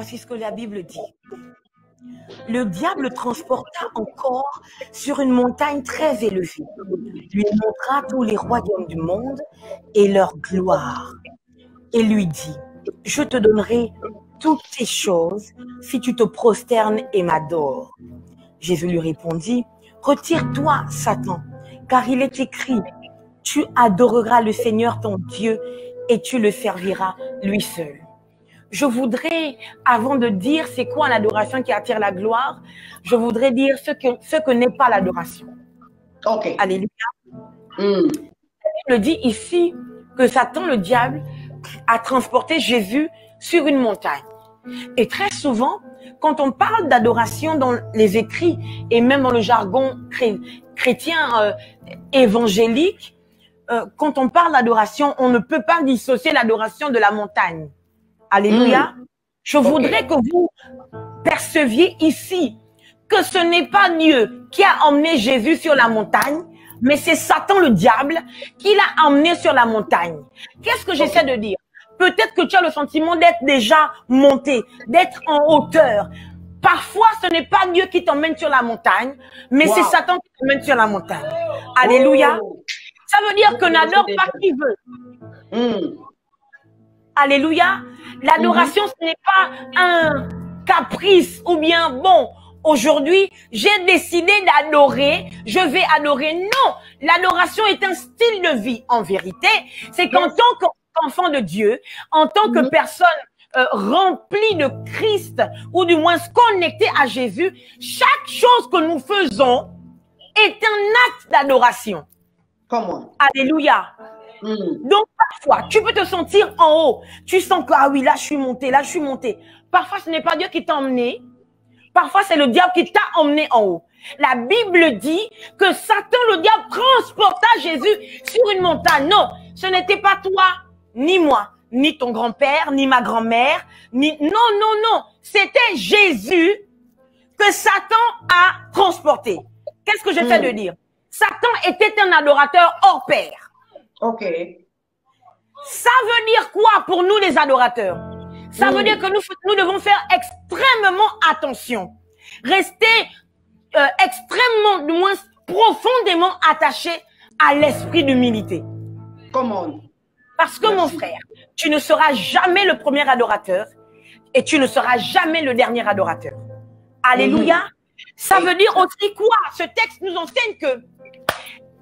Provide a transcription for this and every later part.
Voici ce que la Bible dit. Le diable transporta encore sur une montagne très élevée, lui montra tous les royaumes du monde et leur gloire, et lui dit, je te donnerai toutes ces choses si tu te prosternes et m'adores. Jésus lui répondit, retire-toi, Satan, car il est écrit, tu adoreras le Seigneur ton Dieu et tu le serviras lui seul. Je voudrais, avant de dire c'est quoi l'adoration qui attire la gloire, je voudrais dire ce que n'est pas l'adoration. Ok. Alléluia. La Bible dit ici que Satan, le diable, a transporté Jésus sur une montagne. Et très souvent, quand on parle d'adoration dans les écrits et même dans le jargon chrétien évangélique, quand on parle d'adoration, on ne peut pas dissocier l'adoration de la montagne. Alléluia. Je voudrais que vous perceviez ici que ce n'est pas Dieu qui a emmené Jésus sur la montagne, mais c'est Satan le diable qui l'a emmené sur la montagne. Qu'est-ce que j'essaie de dire? Peut-être que tu as le sentiment d'être déjà monté, d'être en hauteur. Parfois, ce n'est pas Dieu qui t'emmène sur la montagne, mais c'est Satan qui t'emmène sur la montagne. Alléluia. Ça veut dire que n'adore pas qui veut. Alléluia. L'adoration, ce n'est pas un caprice ou bien, bon, aujourd'hui, j'ai décidé d'adorer, je vais adorer. Non, l'adoration est un style de vie. En vérité, c'est qu'en tant qu'enfant de Dieu, en tant que personne remplie de Christ, ou du moins connectée à Jésus, chaque chose que nous faisons est un acte d'adoration. Comment? Alléluia. Donc, parfois, tu peux te sentir en haut. Tu sens que, ah oui, là, je suis monté, là, je suis monté. Parfois, ce n'est pas Dieu qui t'a emmené. Parfois, c'est le diable qui t'a emmené en haut. La Bible dit que Satan, le diable, transporta Jésus sur une montagne. Non, ce n'était pas toi, ni moi, ni ton grand-père, ni ma grand-mère, ni... Non, non, non. C'était Jésus que Satan a transporté. Qu'est-ce que j'essaie de dire? Satan était un adorateur hors pair. Ok. Ça veut dire quoi pour nous les adorateurs? Ça veut dire que nous devons faire extrêmement attention. Rester extrêmement, du moins profondément attachés à l'esprit d'humilité. Comment? Parce que mon frère, tu ne seras jamais le premier adorateur et tu ne seras jamais le dernier adorateur. Alléluia. Ça veut dire aussi quoi? Ce texte nous enseigne que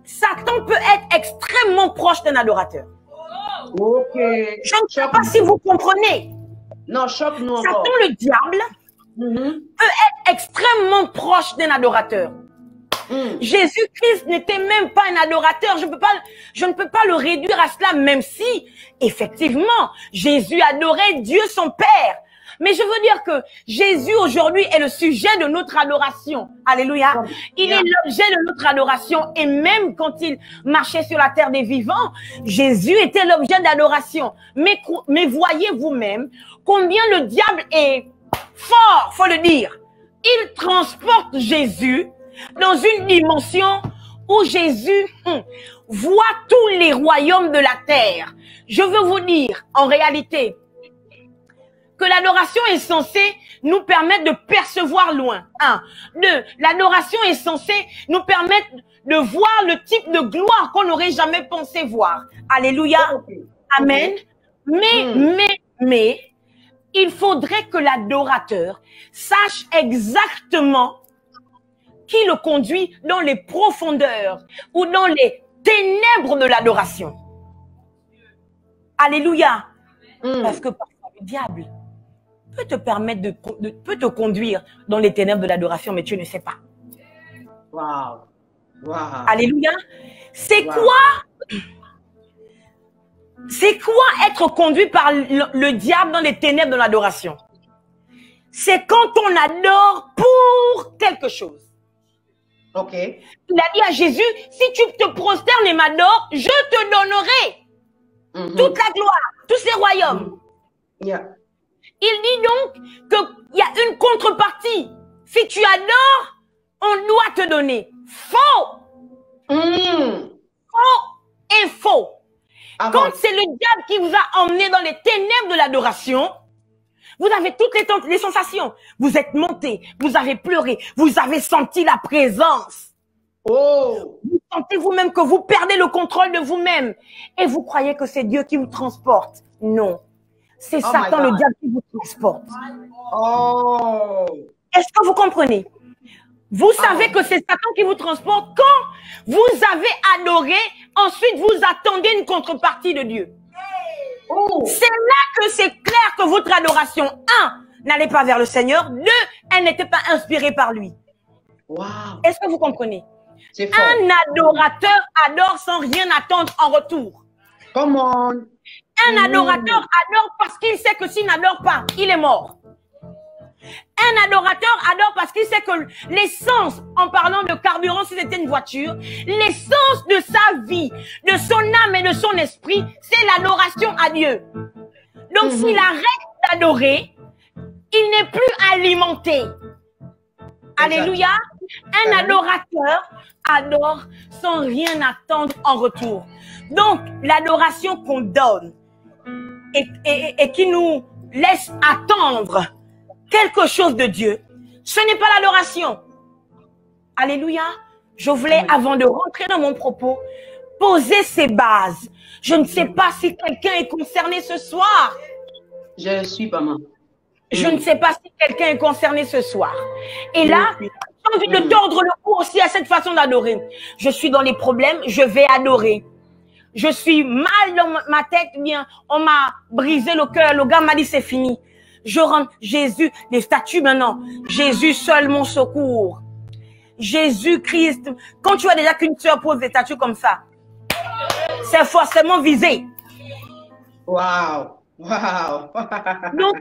Satan peut être extrêmement proche d'un adorateur. Ok. Je ne sais pas si vous comprenez. Non, choque-nous encore. Satan, le diable, peut être extrêmement proche d'un adorateur. Jésus-Christ n'était même pas un adorateur. Je ne peux pas le réduire à cela, même si, effectivement, Jésus adorait Dieu son Père. Mais je veux dire que Jésus aujourd'hui est le sujet de notre adoration. Alléluia. Il est l'objet de notre adoration. Et même quand il marchait sur la terre des vivants, Jésus était l'objet d'adoration. Mais voyez vous-même combien le diable est fort, faut le dire. Il transporte Jésus dans une dimension où Jésus voit tous les royaumes de la terre. Je veux vous dire, en réalité, que l'adoration est censée nous permettre de percevoir loin. 1. 2. L'adoration est censée nous permettre de voir le type de gloire qu'on n'aurait jamais pensé voir. Alléluia. Amen. Mais, il faudrait que l'adorateur sache exactement qui le conduit dans les profondeurs ou dans les ténèbres de l'adoration. Alléluia. Parce que parfois le diable peut te permettre peut te conduire dans les ténèbres de l'adoration, mais tu ne sais pas. Wow. Wow. Alléluia. C'est quoi? C'est quoi être conduit par le diable dans les ténèbres de l'adoration? C'est quand on adore pour quelque chose. Ok. Il a dit à Jésus, si tu te prosternes et m'adores, je te donnerai toute la gloire, tous ces royaumes. Il dit donc qu'il y a une contrepartie. Si tu adores, on doit te donner. Faux. Faux et faux. Quand c'est le diable qui vous a emmené dans les ténèbres de l'adoration, Vous avez toutes les sensations. Vous êtes monté, vous avez pleuré, vous avez senti la présence. Oh. Vous sentez vous-même que vous perdez le contrôle de vous-même. Et vous croyez que c'est Dieu qui vous transporte. Non. C'est Satan, le diable, qui vous transporte. Oh. Est-ce que vous comprenez? Vous savez que c'est Satan qui vous transporte quand vous avez adoré, ensuite vous attendez une contrepartie de Dieu. Oh. C'est là que c'est clair que votre adoration, 1, n'allait pas vers le Seigneur, 2, elle n'était pas inspirée par lui. Wow. Est-ce que vous comprenez? C'est fort. Un adorateur adore sans rien attendre en retour. Come on. Un adorateur adore parce qu'il sait que s'il n'adore pas, il est mort. Un adorateur adore parce qu'il sait que l'essence, en parlant de carburant, si c'était une voiture, l'essence de sa vie, de son âme et de son esprit, c'est l'adoration à Dieu. Donc s'il arrête d'adorer, il n'est plus alimenté. Alléluia. Un adorateur adore sans rien attendre en retour. Donc, l'adoration qu'on donne et qui nous laisse attendre quelque chose de Dieu, ce n'est pas l'adoration. Alléluia. Je voulais, avant de rentrer dans mon propos, poser ces bases. Je ne sais pas si quelqu'un est concerné ce soir. Je suis pas mal. Je ne sais pas si quelqu'un est concerné ce soir. Et là, j'ai envie de tordre le cou aussi à cette façon d'adorer. Je suis dans les problèmes, je vais adorer. Je suis mal dans ma tête, bien, on m'a brisé le cœur, le gars m'a dit c'est fini. Je rentre, Jésus, les statues maintenant. Jésus seul mon secours. Jésus-Christ. Quand tu as déjà qu'une sœur pose des statues comme ça, c'est forcément visé. Wow. Wow. Donc,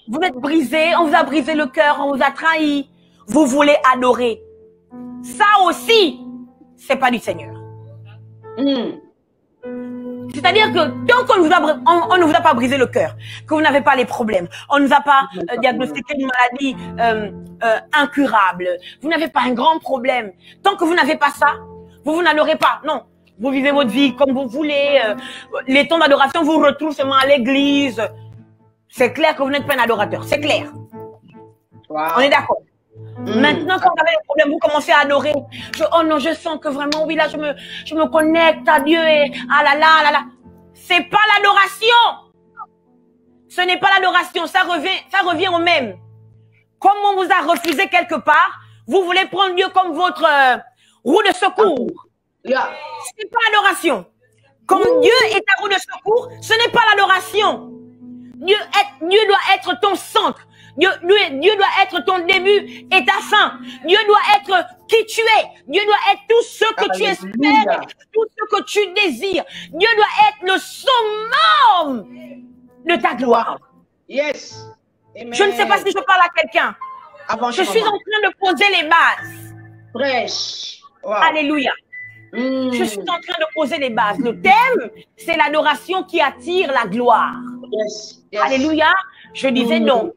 vous êtes brisé, on vous a brisé le cœur, on vous a trahi. Vous voulez adorer. Ça aussi, c'est pas du Seigneur. C'est-à-dire que tant qu'on ne vous a pas brisé le cœur, que vous n'avez pas les problèmes, on ne vous a pas diagnostiqué une maladie incurable, vous n'avez pas un grand problème, tant que vous n'avez pas ça, vous n'adorez pas. Non, vous vivez votre vie comme vous voulez. Les temps d'adoration vous retrouvent seulement à l'église. C'est clair que vous n'êtes pas un adorateur, c'est clair. Wow. On est d'accord. Maintenant, quand vous avez des problèmes, vous commencez à adorer. Oh non, je sens que vraiment, oui, là, je me connecte à Dieu et ah là là, là là. C'est pas l'adoration. Ce n'est pas l'adoration. Ça revient au même. Comme on vous a refusé quelque part, vous voulez prendre Dieu comme votre roue de secours. Yeah. C'est pas l'adoration. Quand Dieu est ta roue de secours, ce n'est pas l'adoration. Dieu doit être ton centre. Dieu doit être ton début et ta fin. Dieu doit être qui tu es. Dieu doit être tout ce que tu espères, tout ce que tu désires. Dieu doit être le summum de ta gloire. Yes. Amen. Je ne sais pas si je parle à quelqu'un. Je suis en train de poser les bases. Fraîche. Wow. Alléluia. Je suis en train de poser les bases. Le thème, c'est l'adoration qui attire la gloire. Yes. Yes. Alléluia. Je disais donc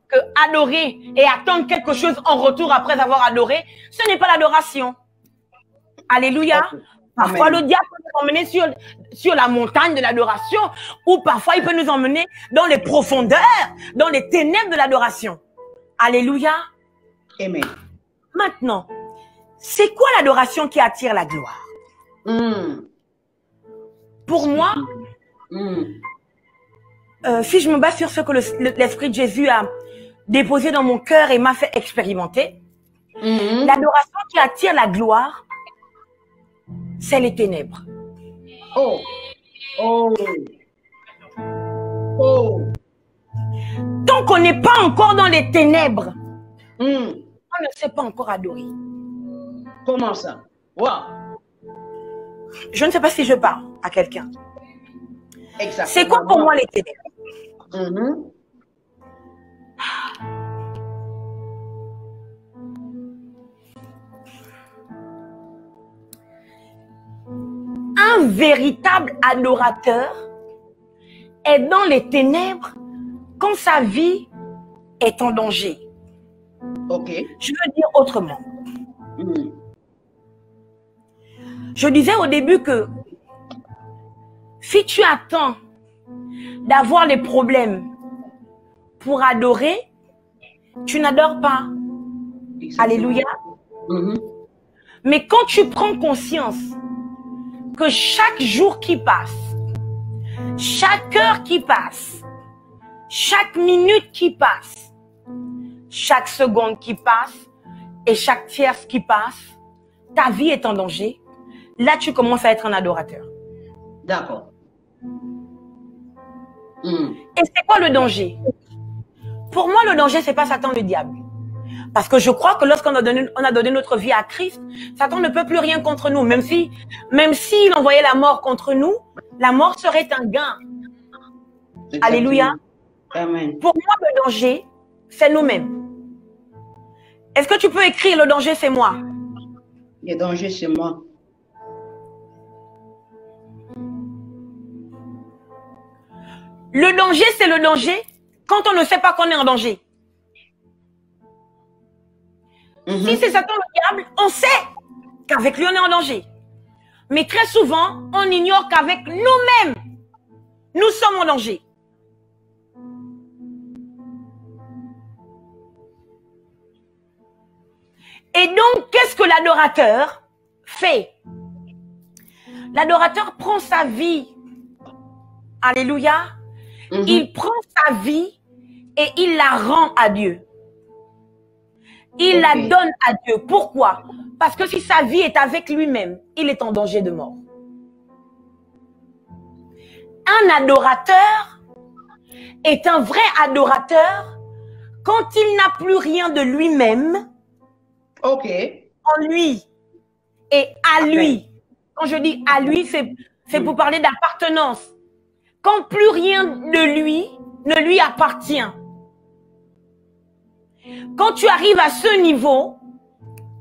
que adorer et attendre quelque chose en retour après avoir adoré, ce n'est pas l'adoration. Alléluia. Okay. Parfois, le diable peut nous emmener sur la montagne de l'adoration, ou parfois, il peut nous emmener dans les profondeurs, dans les ténèbres de l'adoration. Alléluia. Amen. Maintenant, c'est quoi l'adoration qui attire la gloire? Pour moi, si je me base sur ce que l'Esprit de Jésus a déposé dans mon cœur et m'a fait expérimenter, l'adoration qui attire la gloire, c'est les ténèbres. Oh. Oh. Oh. Tant qu'on n'est pas encore dans les ténèbres, on ne sait pas encore adorer. Comment ça? Wow. Je ne sais pas si je parle à quelqu'un. Exactement. C'est quoi pour moi les ténèbres? Un véritable adorateur est dans les ténèbres quand sa vie est en danger. Ok. Je veux dire autrement. Je disais au début que si tu attends d'avoir les problèmes pour adorer, tu n'adores pas. Exactement. Alléluia. Mais quand tu prends conscience que chaque jour qui passe, chaque heure qui passe, chaque minute qui passe, chaque seconde qui passe et chaque tierce qui passe, ta vie est en danger, là tu commences à être un adorateur. D'accord. Et c'est quoi le danger? Pour moi, le danger, c'est pas Satan, le diable. Parce que je crois que lorsqu'on a donné notre vie à Christ, Satan ne peut plus rien contre nous. Même s'il envoyait la mort contre nous, la mort serait un gain. Exactement. Alléluia. Amen. Pour moi, le danger, c'est nous-mêmes. Est-ce que tu peux écrire le danger, c'est moi? Le danger, c'est moi. Le danger, c'est le danger quand on ne sait pas qu'on est en danger. Si c'est Satan le diable, on sait qu'avec lui, on est en danger. Mais très souvent, on ignore qu'avec nous-mêmes, nous sommes en danger. Et donc, qu'est-ce que l'adorateur fait? L'adorateur prend sa vie. Alléluia. Il prend sa vie et il la rend à Dieu. Il la donne à Dieu. Pourquoi? Parce que si sa vie est avec lui-même, il est en danger de mort. Un adorateur est un vrai adorateur quand il n'a plus rien de lui-même en lui et à lui. Quand je dis à lui, c'est pour parler d'appartenance. Quand plus rien de lui ne lui appartient. Quand tu arrives à ce niveau,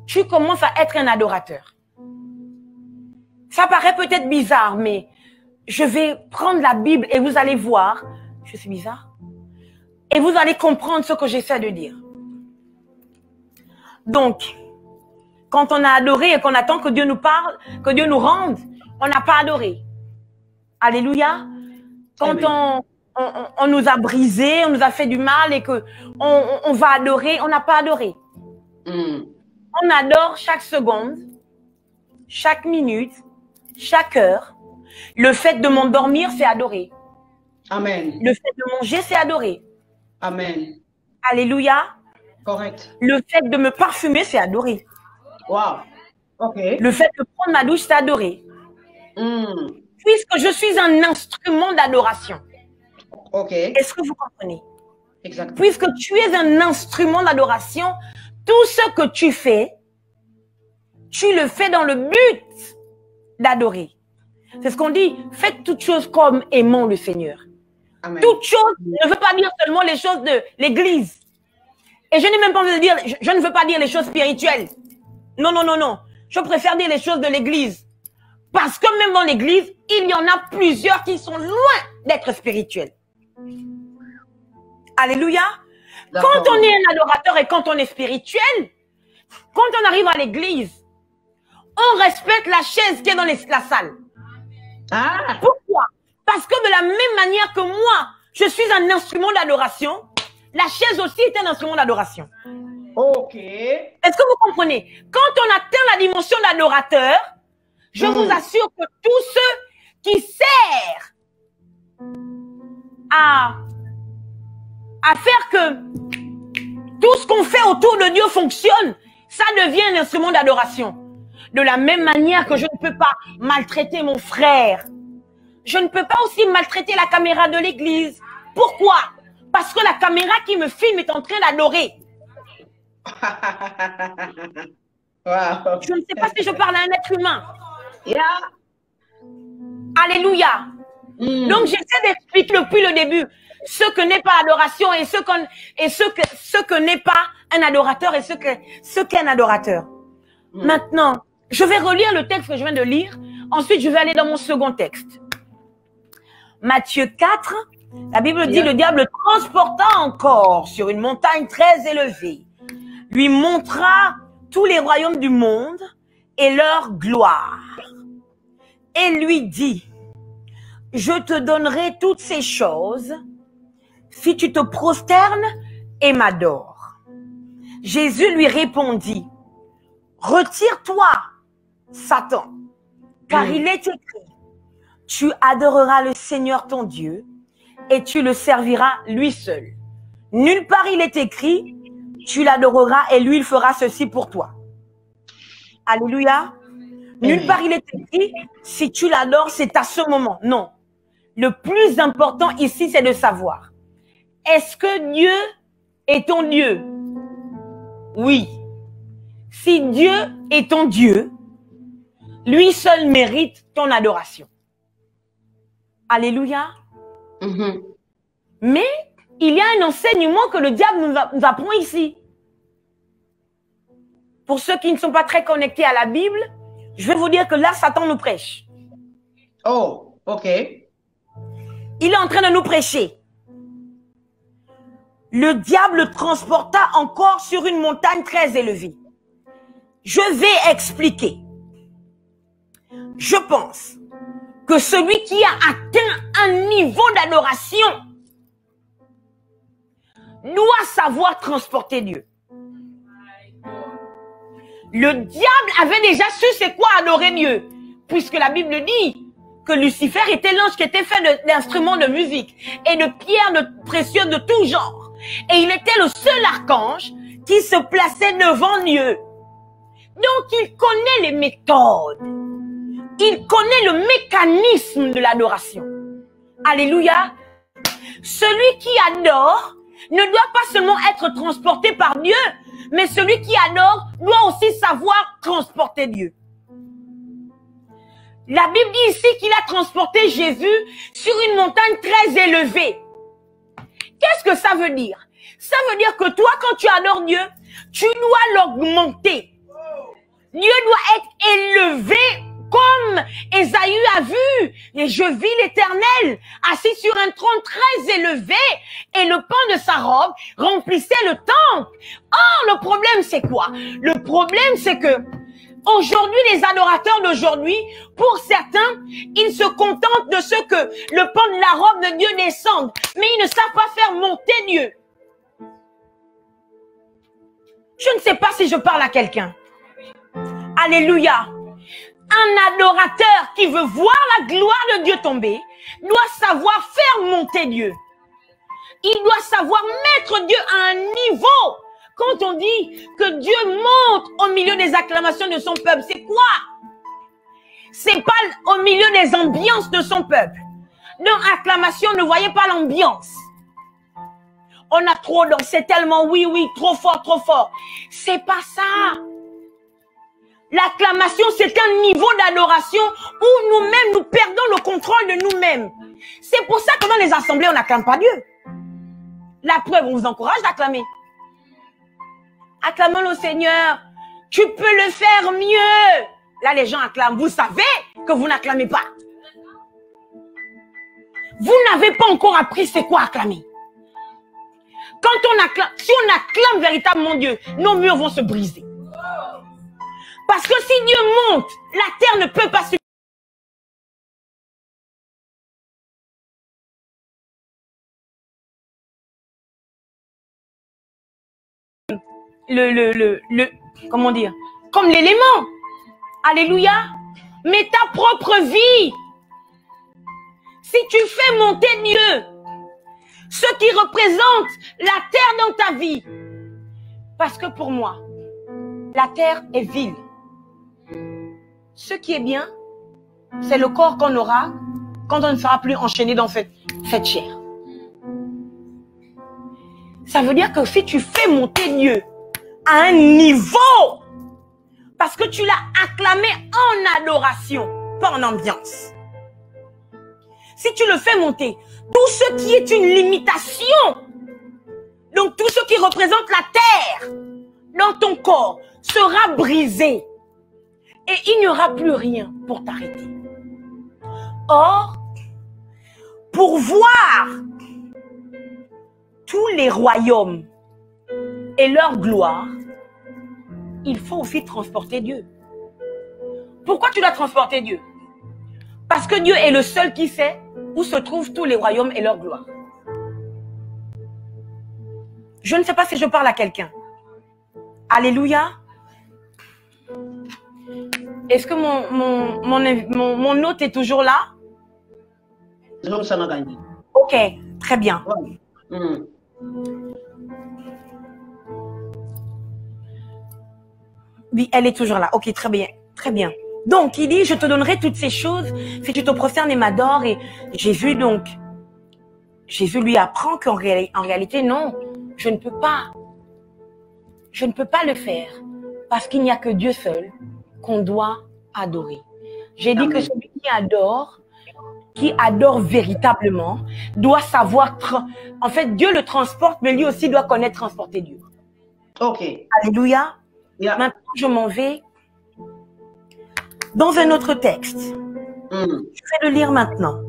tu commences à être un adorateur. Ça paraît peut-être bizarre, mais je vais prendre la Bible et vous allez voir. Je suis bizarre. Et vous allez comprendre ce que j'essaie de dire. Donc, quand on a adoré et qu'on attend que Dieu nous parle, que Dieu nous rende, on n'a pas adoré. Alléluia. Quand on nous a brisé, on nous a fait du mal et que on va adorer, on n'a pas adoré. On adore chaque seconde, chaque minute, chaque heure. Le fait de m'endormir, c'est adorer. Amen. Le fait de manger, c'est adorer. Amen. Alléluia. Correct. Le fait de me parfumer, c'est adorer. Wow. OK. Le fait de prendre ma douche, c'est adorer. Puisque je suis un instrument d'adoration. OK. Est-ce que vous comprenez? Exactement. Puisque tu es un instrument d'adoration, tout ce que tu fais, tu le fais dans le but d'adorer. C'est ce qu'on dit, faites toutes choses comme aimant le Seigneur. Amen. Toute chose ne veut pas dire seulement les choses de l'Église. Et je n'ai même pas envie de dire, je ne veux pas dire les choses spirituelles. Non, non, non, non. Je préfère dire les choses de l'Église. Parce que même dans l'Église, il y en a plusieurs qui sont loin d'être spirituels. Alléluia. Quand on est un adorateur et quand on est spirituel, quand on arrive à l'Église, on respecte la chaise qui est dans la salle. Ah. Pourquoi? Parce que de la même manière que moi, je suis un instrument d'adoration, la chaise aussi est un instrument d'adoration. OK. Est-ce que vous comprenez? Quand on atteint la dimension d'adorateur, je vous assure que tous ceux qui servent à faire que tout ce qu'on fait autour de Dieu fonctionne, ça devient un instrument d'adoration. De la même manière que je ne peux pas maltraiter mon frère, je ne peux pas aussi maltraiter la caméra de l'église. Pourquoi? Parce que la caméra qui me filme est en train d'adorer. Wow. Je ne sais pas si je parle à un être humain. Yeah. Alléluia. Donc j'essaie d'expliquer depuis le début ce que n'est pas adoration et ce que n'est pas un adorateur et ce qu'est un adorateur. Maintenant, je vais relire le texte que je viens de lire. Ensuite, je vais aller dans mon second texte. Matthieu 4, la Bible dit, le diable transporta encore sur une montagne très élevée, lui montra tous les royaumes du monde et leur gloire. Et lui dit, je te donnerai toutes ces choses si tu te prosternes et m'adores. Jésus lui répondit, retire-toi, Satan, car il est écrit, tu adoreras le Seigneur ton Dieu et tu le serviras lui seul. Nulle part il est écrit, tu l'adoreras et lui il fera ceci pour toi. Alléluia. Nulle part il est écrit, si tu l'adores, c'est à ce moment. Non. Le plus important ici, c'est de savoir, est-ce que Dieu est ton Dieu? Oui. Si Dieu est ton Dieu, lui seul mérite ton adoration. Alléluia. Mais il y a un enseignement que le diable nous apprend ici. Pour ceux qui ne sont pas très connectés à la Bible, je vais vous dire que là, Satan nous prêche. Oh, ok. Il est en train de nous prêcher. Le diable le transporta encore sur une montagne très élevée. Je vais expliquer. Je pense que celui qui a atteint un niveau d'adoration doit savoir transporter Dieu. Le diable avait déjà su c'est quoi adorer Dieu, puisque la Bible dit que Lucifer était l'ange qui était fait d'instruments de musique et de pierres précieuses de tout genre. Et il était le seul archange qui se plaçait devant Dieu. Donc il connaît les méthodes. Il connaît le mécanisme de l'adoration. Alléluia. Celui qui adore ne doit pas seulement être transporté par Dieu, mais celui qui adore doit aussi savoir transporter Dieu. La Bible dit ici qu'il a transporté Jésus sur une montagne très élevée. Qu'est-ce que ça veut dire? Ça veut dire que toi, quand tu adores Dieu, tu dois l'augmenter. Dieu doit être élevé comme Ésaü a vu. Et je vis l'Éternel assis sur un trône très élevé et le pan de sa robe remplissait le temple. Or, le problème, c'est quoi? Le problème, c'est que aujourd'hui, les adorateurs d'aujourd'hui, pour certains, ils se contentent de ce que le pan de la robe de Dieu descende, mais ils ne savent pas faire monter Dieu. Je ne sais pas si je parle à quelqu'un. Alléluia. Un adorateur qui veut voir la gloire de Dieu tomber doit savoir faire monter Dieu. Il doit savoir mettre Dieu à un niveau. Quand on dit que Dieu monte au milieu des acclamations de son peuple, c'est quoi? C'est pas au milieu des ambiances de son peuple. Dans acclamation, ne voyez pas l'ambiance. On a trop dansé tellement, oui, oui, trop fort, trop fort. C'est pas ça. L'acclamation, c'est un niveau d'adoration où nous-mêmes, nous perdons le contrôle de nous-mêmes. C'est pour ça que dans les assemblées, on n'acclame pas Dieu. La preuve, on vous encourage d'acclamer. Acclamons le Seigneur. Tu peux le faire mieux. Là, les gens acclament. Vous savez que vous n'acclamez pas. Vous n'avez pas encore appris c'est quoi acclamer. Quand on acclame, si on acclame véritablement Dieu, nos murs vont se briser. Parce que si Dieu monte, la terre ne peut pas se... Comment dire? Comme l'élément. Alléluia. Mais ta propre vie. Si tu fais monter Dieu, ce qui représente la terre dans ta vie. Parce que pour moi, la terre est vile. Ce qui est bien, c'est le corps qu'on aura quand on ne sera plus enchaîné dans cette chair. Ça veut dire que si tu fais monter Dieu à un niveau, parce que tu l'as acclamé en adoration, pas en ambiance. Si tu le fais monter, tout ce qui est une limitation, donc tout ce qui représente la terre dans ton corps sera brisé. Et il n'y aura plus rien pour t'arrêter. Or, pour voir tous les royaumes et leur gloire, il faut aussi transporter Dieu. Pourquoi tu dois transporter Dieu? Parce que Dieu est le seul qui sait où se trouvent tous les royaumes et leur gloire. Je ne sais pas si je parle à quelqu'un. Alléluia. Est-ce que mon hôte est toujours là? Ok, très bien. Oui, elle est toujours là. Ok, très bien. Très bien. Donc, il dit, je te donnerai toutes ces choses si tu te prosternes et m'adores. Et Jésus, donc, Jésus lui apprend qu'en réalité, non, je ne peux pas. Je ne peux pas le faire parce qu'il n'y a que Dieu seul qu'on doit adorer. J'ai dit que celui qui adore véritablement, doit savoir, en fait, Dieu le transporte, mais lui aussi doit connaître transporter Dieu. Ok. Alléluia. Yeah. Maintenant, je m'en vais dans un autre texte. Je vais le lire maintenant.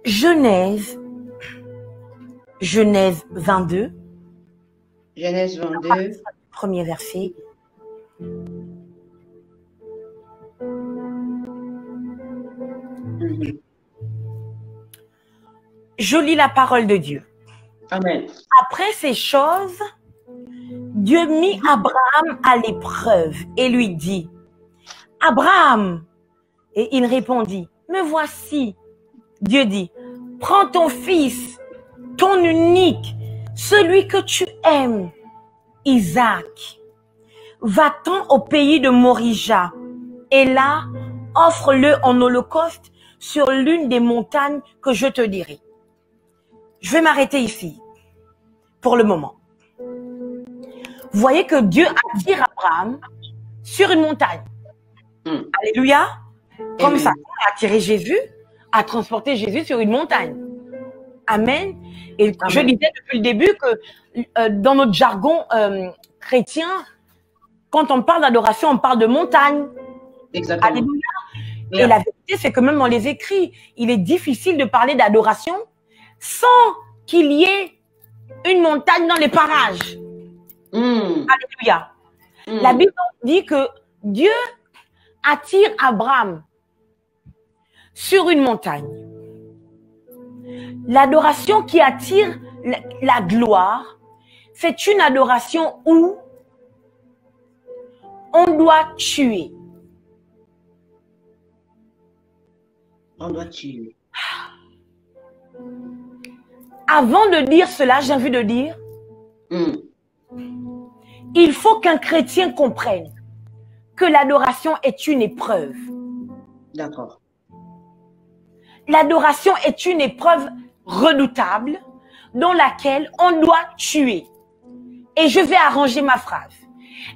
Genèse 22. Genèse 22. Premier verset. Je lis la parole de Dieu. Amen. Après ces choses, Dieu mit Abraham à l'épreuve et lui dit, Abraham, et il répondit, me voici. Dieu dit, prends ton fils, ton unique, celui que tu aimes, Isaac. Va-t'en au pays de Morija, et là, offre-le en holocauste sur l'une des montagnes que je te dirai. Je vais m'arrêter ici, pour le moment. Vous voyez que Dieu attire Abraham sur une montagne. Alléluia. Comme ça, on a attiré Jésus, a transporté Jésus sur une montagne. Amen. Et Amen. Je disais depuis le début que dans notre jargon chrétien, quand on parle d'adoration, on parle de montagne. Exactement. Alléluia. Et la vérité, c'est que même dans les écrits, il est difficile de parler d'adoration sans qu'il y ait une montagne dans les parages. Alléluia. La Bible dit que Dieu attire Abraham sur une montagne. L'adoration qui attire la gloire, c'est une adoration où on doit tuer. On doit tuer. Avant de dire cela, j'ai envie de dire, il faut qu'un chrétien comprenne que l'adoration est une épreuve. D'accord. L'adoration est une épreuve redoutable dans laquelle on doit tuer. Et je vais arranger ma phrase.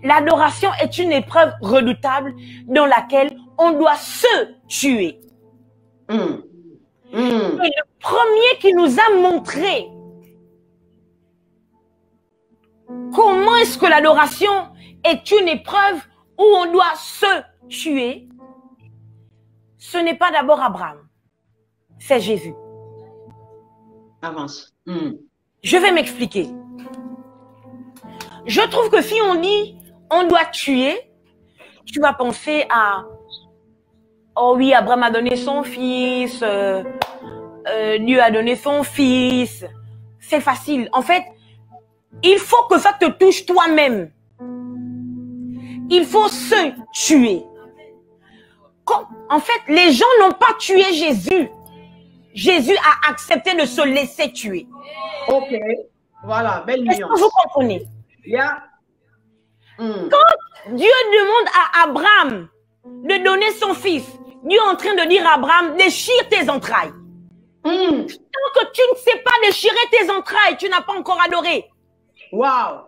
L'adoration est une épreuve redoutable dans laquelle on doit se tuer. Et le premier qui nous a montré comment est-ce que l'adoration est une épreuve où on doit se tuer, ce n'est pas d'abord Abraham, c'est Jésus. Avance. Je vais m'expliquer. Je trouve que si on dit on doit tuer, tu vas penser à oh oui, Abraham a donné son fils, Dieu a donné son fils. C'est facile. En fait, il faut que ça te touche toi-même. Il faut se tuer. En fait, les gens n'ont pas tué Jésus. Jésus a accepté de se laisser tuer. Ok. Voilà, belle nuance. Est-ce que vous comprenez? Yeah. Quand Dieu demande à Abraham de donner son fils, Dieu est en train de dire à Abraham, déchire tes entrailles. Tant que tu ne sais pas déchirer tes entrailles, tu n'as pas encore adoré. Wow.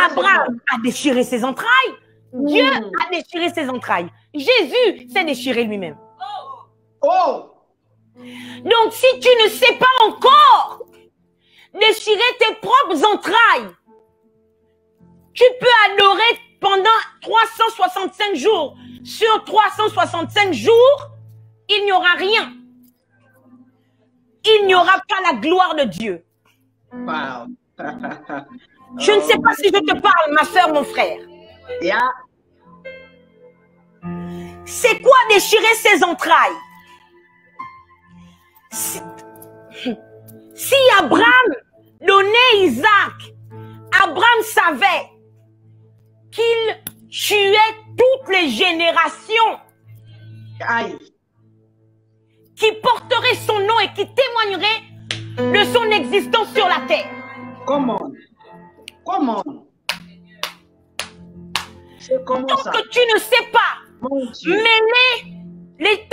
Abraham a déchiré ses entrailles. Dieu a déchiré ses entrailles. Jésus s'est déchiré lui-même. Oh. Donc, si tu ne sais pas encore déchirer tes propres entrailles, tu peux adorer pendant 365 jours. Sur 365 jours, il n'y aura rien. Il n'y aura pas la gloire de Dieu. Wow. Je ne sais pas si je te parle, ma soeur, mon frère. Yeah. C'est quoi déchirer ses entrailles? Abraham donnait Isaac, Abraham savait qu'il tuait toutes les générations Aïe. qui porteraient son nom et qui témoigneraient de son existence sur la terre. Comment? Comment? C'est comment Donc ça? tu ne sais pas Mon Dieu. mêler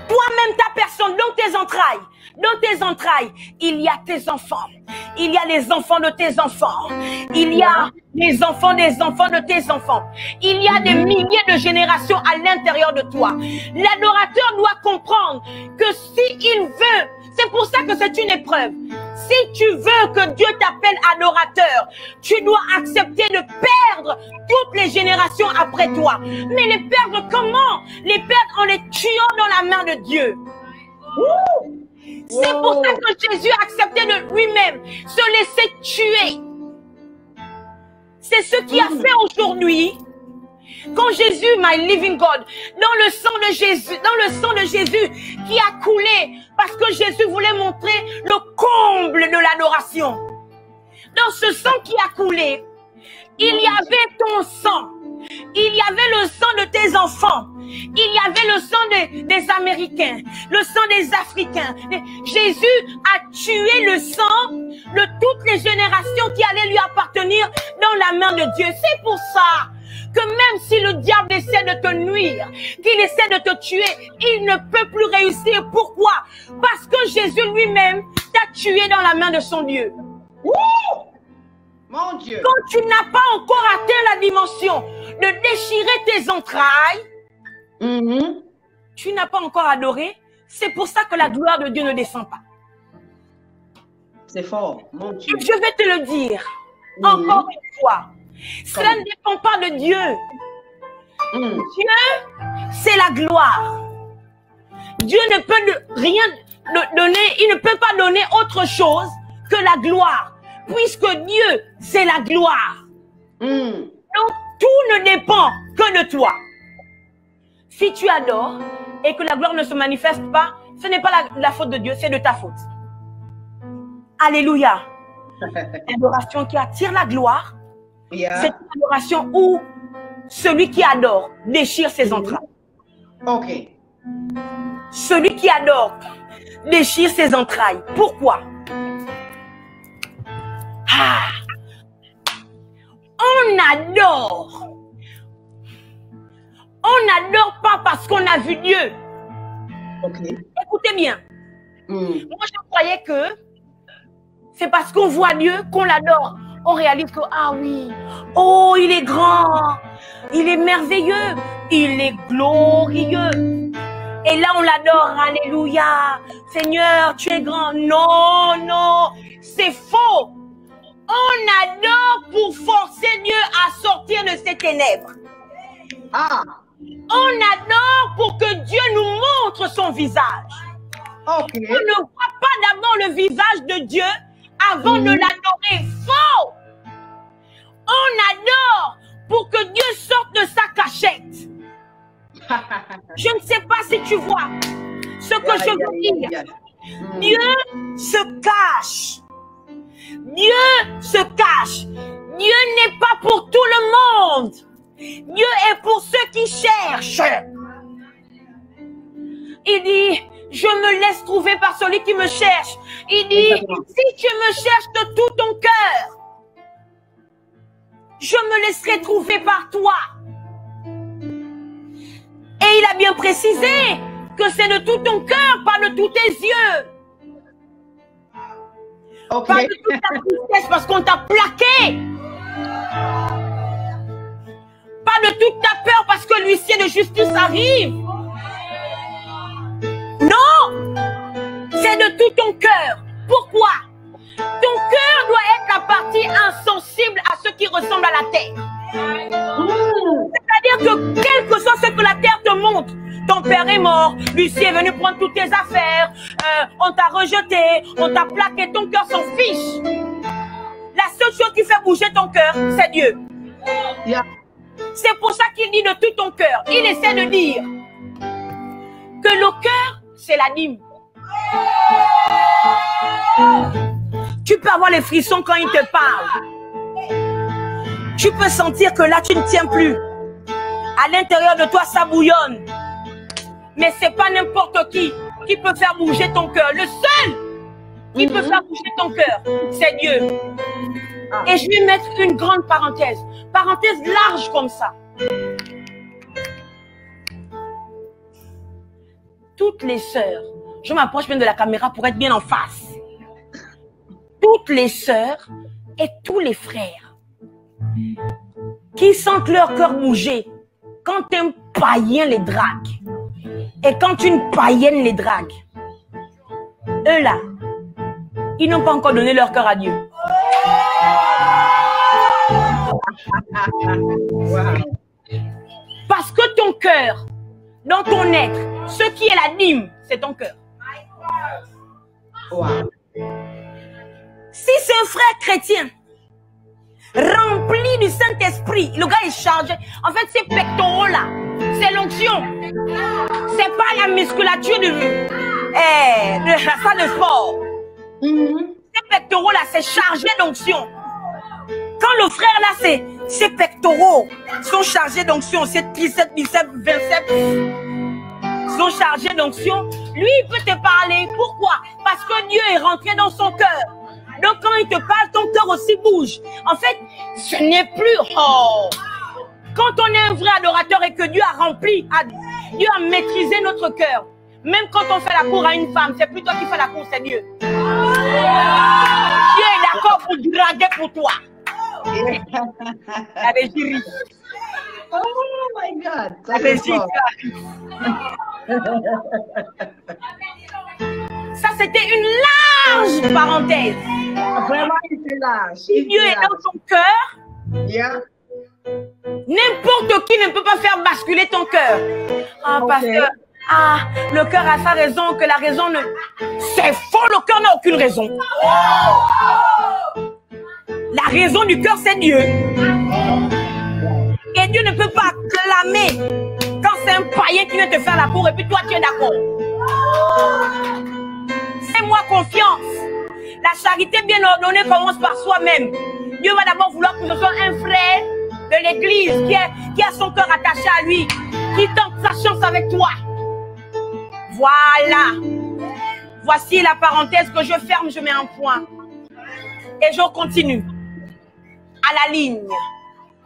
toi-même ta personne dans tes entrailles. Dans tes entrailles, il y a tes enfants. Il y a les enfants de tes enfants. Il y a les enfants des enfants de tes enfants. Il y a des milliers de générations à l'intérieur de toi. L'adorateur doit comprendre que s'il veut, c'est pour ça que c'est une épreuve. Si tu veux que Dieu t'appelle adorateur, tu dois accepter de perdre toutes les générations après toi. Mais les perdre comment? Les perdre en les tuant dans la main de Dieu. C'est pour ça que Jésus a accepté de lui-même se laisser tuer. C'est ce qui a fait aujourd'hui, quand Jésus, my living God, dans le sang de Jésus qui a coulé, parce que Jésus voulait montrer le comble de l'adoration. Dans ce sang qui a coulé, il y avait ton sang. Il y avait le sang de tes enfants. Il y avait le sang des Américains, le sang des Africains. Jésus a tué le sang de toutes les générations qui allaient lui appartenir dans la main de Dieu. C'est pour ça que même si le diable essaie de te nuire, qu'il essaie de te tuer, il ne peut plus réussir. Pourquoi? Parce que Jésus lui-même t'a tué dans la main de son Dieu. Mon Dieu. Quand tu n'as pas encore atteint la dimension de déchirer tes entrailles, tu n'as pas encore adoré. C'est pour ça que la gloire de Dieu ne descend pas. C'est fort, mon Dieu. Je vais te le dire encore une fois. Cela ne dépend pas de Dieu. Dieu, c'est la gloire. Dieu ne peut rien donner, il ne peut pas donner autre chose que la gloire. Puisque Dieu, c'est la gloire. Donc, tout ne dépend que de toi. Si tu adores et que la gloire ne se manifeste pas, ce n'est pas la faute de Dieu, c'est de ta faute. Alléluia. L'adoration qui attire la gloire, c'est une adoration où celui qui adore déchire ses entrailles. Ok. Celui qui adore déchire ses entrailles. Pourquoi? On adore. On n'adore pas parce qu'on a vu Dieu. Okay. Écoutez bien. Moi, je croyais que c'est parce qu'on voit Dieu qu'on l'adore. On réalise que, ah oui, oh, il est grand, il est merveilleux, il est glorieux. Et là, on l'adore. Alléluia. Seigneur, tu es grand. Non, non, c'est faux. On adore pour forcer Dieu à sortir de ses ténèbres. On adore pour que Dieu nous montre son visage. Okay. On ne voit pas d'abord le visage de Dieu avant de l'adorer. Faux. On adore pour que Dieu sorte de sa cachette. Je ne sais pas si tu vois ce que je veux dire. Dieu se cache. Dieu se cache. Dieu n'est pas pour tout le monde. Dieu est pour ceux qui cherchent. Il dit, je me laisse trouver par celui qui me cherche. Il dit, si tu me cherches de tout ton cœur, je me laisserai trouver par toi. Et il a bien précisé que c'est de tout ton cœur, pas de tous tes yeux. Okay. Pas de toute ta tristesse parce qu'on t'a plaqué. Pas de toute ta peur parce que l'huissier de justice arrive. Non, c'est de tout ton cœur. Pourquoi? Ton cœur doit être la partie insensible à ce qui ressemble à la terre. C'est-à-dire que quel que soit ce que la terre te montre, ton père est mort, l'huissier est venu prendre toutes tes affaires, on t'a rejeté, on t'a plaqué, ton cœur s'en fiche. La seule chose qui fait bouger ton cœur, c'est Dieu. Yeah. C'est pour ça qu'il dit de tout ton cœur. Il essaie de dire que le cœur, c'est la dîme. Tu peux avoir les frissons quand il te parle. Tu peux sentir que là, tu ne tiens plus. À l'intérieur de toi, ça bouillonne. Mais ce n'est pas n'importe qui peut faire bouger ton cœur. Le seul qui peut faire bouger ton cœur, c'est Dieu. Et je vais mettre une grande parenthèse. Parenthèse large comme ça. Toutes les sœurs, je m'approche bien de la caméra pour être bien en face. Toutes les sœurs et tous les frères qui sentent leur cœur bouger quand un païen les drague et quand une païenne les drague, eux là, ils n'ont pas encore donné leur cœur à Dieu. Parce que ton cœur, dans ton être, ce qui est la dîme, c'est ton cœur. Si c'est un frère chrétien, rempli du Saint-Esprit, le gars est chargé. En fait, ces pectoraux-là, c'est l'onction. C'est pas la musculature de la salle de sport. Ces pectoraux-là, c'est chargé d'onction. Quand le frère là, ses pectoraux sont chargés d'onction, ses triceps, biceps, biceps sont chargés d'onction, lui, il peut te parler. Pourquoi? Parce que Dieu est rentré dans son cœur. Donc, quand il te parle, ton cœur aussi bouge. En fait, ce n'est plus... Oh. Quand on est un vrai adorateur et que Dieu a rempli, Dieu a maîtrisé notre cœur. Même quand on fait la cour à une femme, c'est plus toi qui fais la cour, c'est Dieu. Dieu est d'accord pour draguer pour toi. La régie. Oh my God. La régie. Ça, c'était une large parenthèse. Vraiment, c'est large. Si Dieu est dans ton cœur, n'importe qui ne peut pas faire basculer ton cœur. Parce que le cœur a sa raison, que la raison ne... C'est faux, le cœur n'a aucune raison. La raison du cœur, c'est Dieu. Et Dieu ne peut pas clamer quand c'est un païen qui vient te faire la cour et puis toi, tu es d'accord. Fais-moi confiance. La charité bien ordonnée commence par soi-même. Dieu va d'abord vouloir que ce soit un frère de l'église qui a son cœur attaché à lui, qui tente sa chance avec toi. Voilà. Voici la parenthèse que je ferme, je mets un point. Et je continue. À la ligne,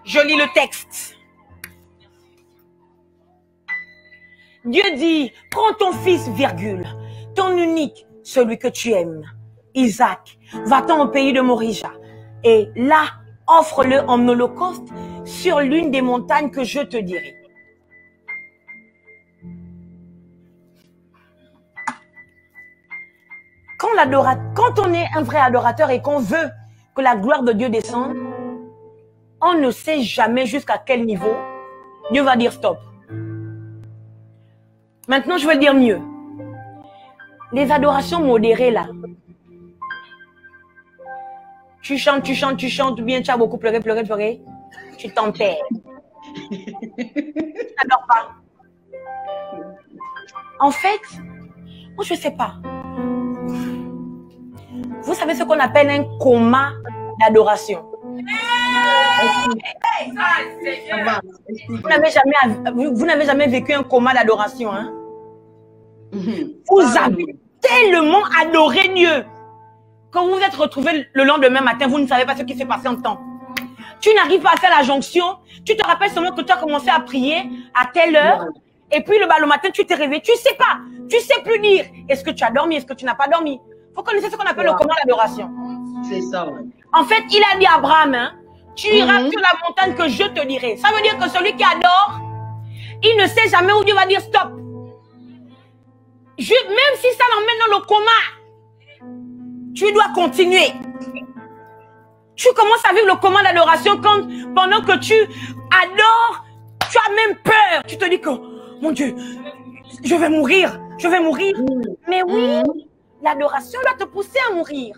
je lis le texte. Dieu dit, prends ton fils, virgule, ton unique, celui que tu aimes, Isaac, va-t'en au pays de Morija, et là, offre-le en holocauste sur l'une des montagnes que je te dirai. Quand on est un vrai adorateur et qu'on veut que la gloire de Dieu descende, on ne sait jamais jusqu'à quel niveau Dieu va dire stop. Maintenant, je vais dire mieux. Les adorations modérées là, tu chantes, ou bien tu as beaucoup pleuré, tu t'enterres. Tu n'adores pas. En fait, moi je ne sais pas. Vous savez ce qu'on appelle un coma d'adoration. Vous n'avez jamais vécu un coma d'adoration, hein? Vous avez tellement adoré Dieu que vous vous êtes retrouvé le lendemain matin, vous ne savez pas ce qui s'est passé en temps. Tu n'arrives pas à faire la jonction, tu te rappelles seulement que tu as commencé à prier à telle heure, et puis le matin tu t'es réveillé, tu ne sais pas, tu ne sais plus dire est-ce que tu as dormi, est-ce que tu n'as pas dormi. Il faut connaître ce qu'on appelle le coma d'adoration. C'est ça. En fait, il a dit à Abraham, hein, tu iras sur la montagne que je te dirai. Ça veut dire que celui qui adore, il ne sait jamais où Dieu va dire stop. Même si ça l'emmène dans le coma, tu dois continuer. Tu commences à vivre le coma d'adoration pendant que tu adores, tu as même peur. Tu te dis que, mon Dieu, je vais mourir. Mais oui, l'adoration doit te pousser à mourir.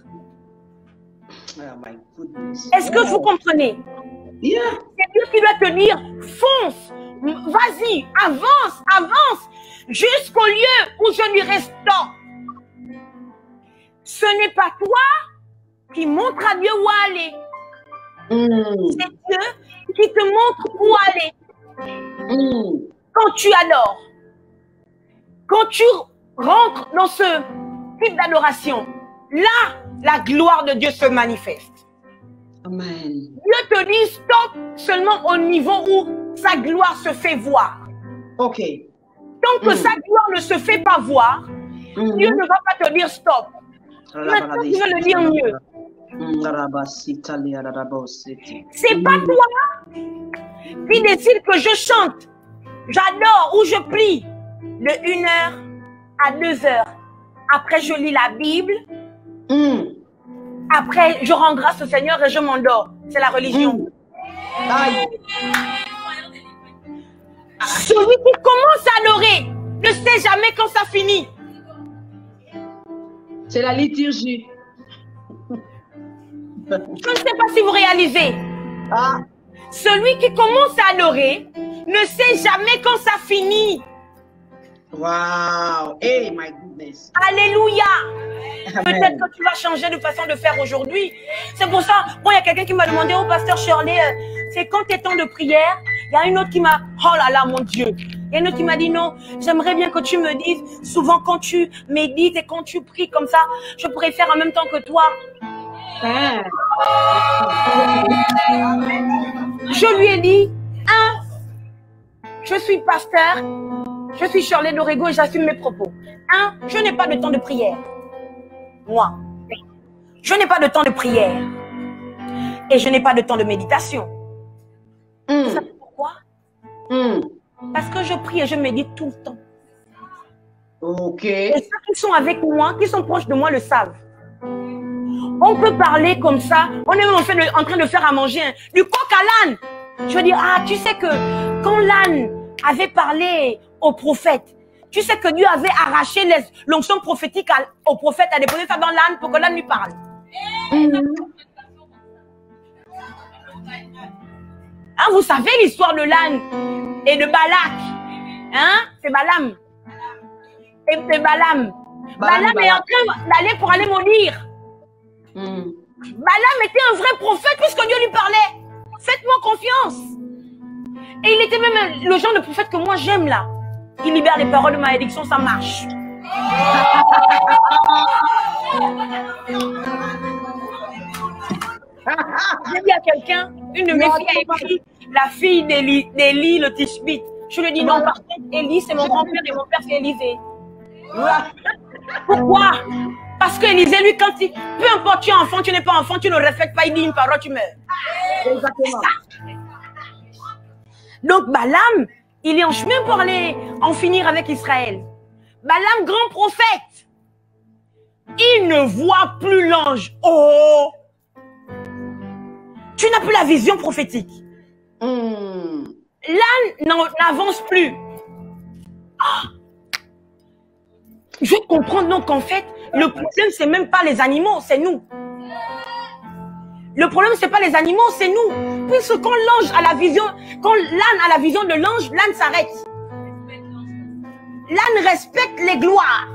Est-ce que vous comprenez? C'est Dieu qui doit te dire, fonce, vas-y, avance, jusqu'au lieu où je lui reste. Ce n'est pas toi qui montre à Dieu où aller. C'est Dieu qui te montre où aller. Quand tu adores, quand tu rentres dans ce type d'adoration, là, la gloire de Dieu se manifeste. Amen. Dieu te dit stop seulement au niveau où sa gloire se fait voir. Ok. Tant que sa gloire ne se fait pas voir, Dieu ne va pas te dire stop. Maintenant, tu vas le dire mieux. C'est pas toi qui décide que je chante, j'adore ou je prie de 1 heure à 2 heures. Après, je lis la Bible. Après, je rends grâce au Seigneur et je m'endors. C'est la religion. Celui qui commence à adorer ne sait jamais quand ça finit. C'est la liturgie. Je ne sais pas si vous réalisez. Celui qui commence à adorer ne sait jamais quand ça finit. Wow. Hey, my goodness. Alléluia. Peut-être que tu vas changer de façon de faire aujourd'hui. C'est pour ça, bon, il y a quelqu'un qui m'a demandé, oh, pasteur Shirley, c'est quand tes temps de prière? Il y a une autre qui m'a, oh là là, mon Dieu. Il y a une autre qui m'a dit, non, j'aimerais bien que tu me dises, souvent quand tu médites et quand tu pries comme ça, je pourrais faire en même temps que toi. Je lui ai dit, je suis pasteur, je suis Shirley Dorego et j'assume mes propos. Je n'ai pas de temps de prière. Moi, je n'ai pas de temps de prière. Et je n'ai pas de temps de méditation. Vous savez pourquoi? Parce que je prie et je médite tout le temps. Ok. Et ceux qui sont avec moi, qui sont proches de moi, le savent. On peut parler comme ça. On est même en train de faire à manger du coq à l'âne. Je veux dire, tu sais que quand l'âne avait parlé au prophète, tu sais que Dieu avait arraché l'onction prophétique au prophète, a déposé ça dans l'âne pour que l'âne lui parle. Vous savez l'histoire de l'âne et de Balak. C'est Balaam. Et c'est Balaam. Balaam est en train d'aller pour aller maudire. Balaam était un vrai prophète puisque Dieu lui parlait. Faites-moi confiance. Et il était même le genre de prophète que moi j'aime là. Il libère les paroles de malédiction, ça marche. J'ai dit à quelqu'un, une de mes filles a écrit la fille d'Élie le Tishbite. Je lui ai dit non, par contre, Élie c'est mon grand-père et mon père c'est Élisée. Pourquoi? Parce que Élisée, lui, quand il, peu importe tu es enfant, tu n'es pas enfant, tu ne respectes pas, il dit une parole, tu meurs. Exactement. Donc Balaam, il est en chemin pour aller en finir avec Israël. Balaam, grand prophète, il ne voit plus l'ange. Oh! Tu n'as plus la vision prophétique. L'âne n'avance plus. Je comprends donc qu'en fait, le problème, c'est même pas les animaux, c'est nous. Le problème, c'est pas les animaux, c'est nous. Puisque quand l'ange a la vision, quand l'âne a la vision de l'ange, l'âne s'arrête. L'âne respecte les gloires.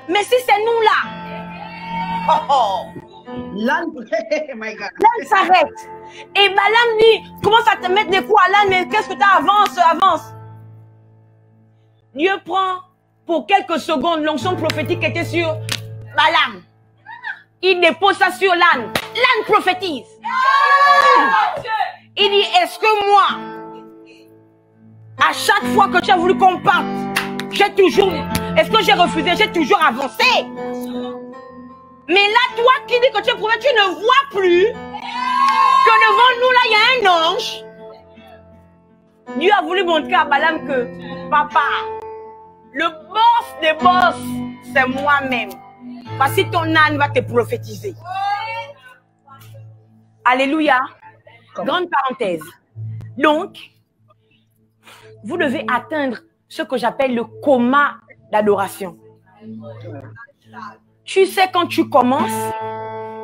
Mais si c'est nous là, L'âne, my God. L'âne s'arrête. Et Balaam dit, commence à te mettre des coups à l'âne, mais qu'est-ce que tu as? Avance. Dieu prend pour quelques secondes l'onction prophétique qui était sur Balaam. Il dépose ça sur l'âne. L'âne prophétise. Il dit, est-ce que moi, à chaque fois que tu as voulu qu'on parte, est-ce que j'ai refusé? J'ai toujours avancé. Mais là, toi qui dis que tu es prophète, tu ne vois plus que devant nous, là, il y a un ange. Dieu a voulu montrer à Balaam que, papa, le boss des boss, c'est moi-même. Voici ton âne va te prophétiser. Alléluia. Grande parenthèse. Donc, vous devez atteindre ce que j'appelle le coma d'adoration. Tu sais quand tu commences,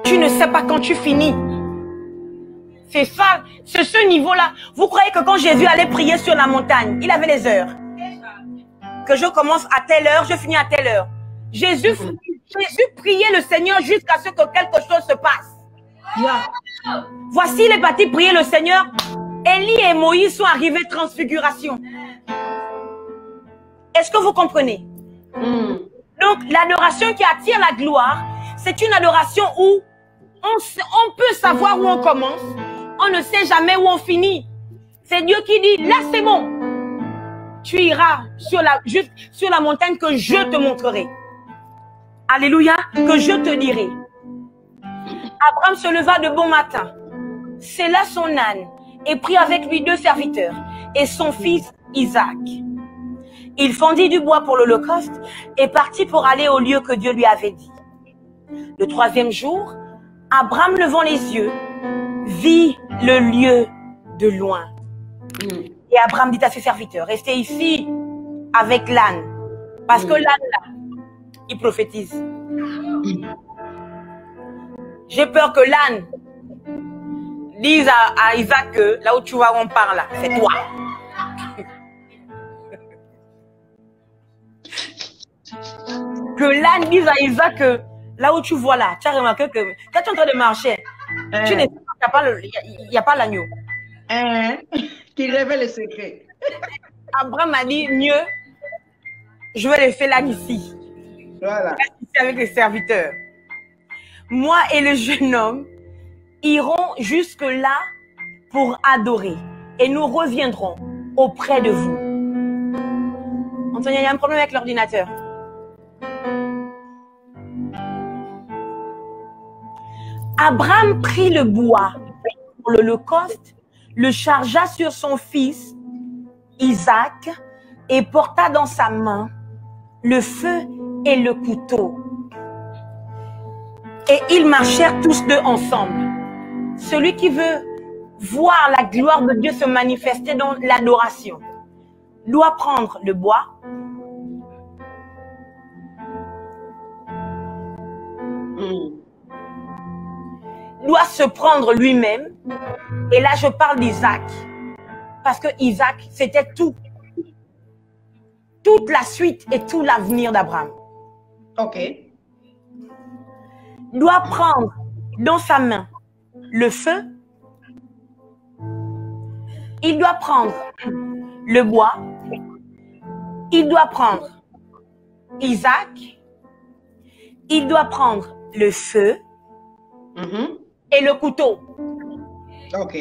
tu ne sais pas quand tu finis. C'est ça, c'est ce niveau-là. Vous croyez que quand Jésus allait prier sur la montagne, il avait les heures? Que je commence à telle heure, je finis à telle heure. Jésus Jésus priait le Seigneur jusqu'à ce que quelque chose se passe. Yeah. Voici les partis prier le Seigneur. Élie et Moïse sont arrivés transfiguration. Est-ce que vous comprenez? Donc, l'adoration qui attire la gloire, c'est une adoration où on peut savoir où on commence, on ne sait jamais où on finit. C'est Dieu qui dit, là c'est bon. Tu iras sur la montagne que je te montrerai. Alléluia, que je te dirai. Abraham se leva de bon matin, sella son âne et prit avec lui 2 serviteurs et son fils Isaac. Il fendit du bois pour l'holocauste et partit pour aller au lieu que Dieu lui avait dit. Le 3e jour, Abraham, levant les yeux, vit le lieu de loin. Et Abraham dit à ses serviteurs, restez ici avec l'âne, parce que l'âne là, il prophétise. J'ai peur que l'âne dise à Isaac que là où tu vas, on parle là, c'est toi. Que l'âne dise à Isaac que là où tu vois là, tu as remarqué que quand tu es en train de marcher, tu n'es pas, il n'y a pas l'agneau. Qui révèle le secret. Abraham a dit, mieux, je vais laisser l'âne ici. Voilà. Ici avec les serviteurs. Moi et le jeune homme irons jusque là pour adorer et nous reviendrons auprès de vous. Antonia, il y a un problème avec l'ordinateur. Abraham prit le bois pour l'holocauste, le chargea sur son fils Isaac et porta dans sa main le feu et le couteau. Et ils marchèrent tous deux ensemble. Celui qui veut voir la gloire de Dieu se manifester dans l'adoration doit prendre le bois, doit se prendre lui-même. Et là, je parle d'Isaac. Parce que Isaac, c'était tout. Toute la suite et tout l'avenir d'Abraham. Ok. Doit prendre dans sa main le feu. Il doit prendre le bois. Il doit prendre Isaac. Il doit prendre le feu et le couteau. Ok.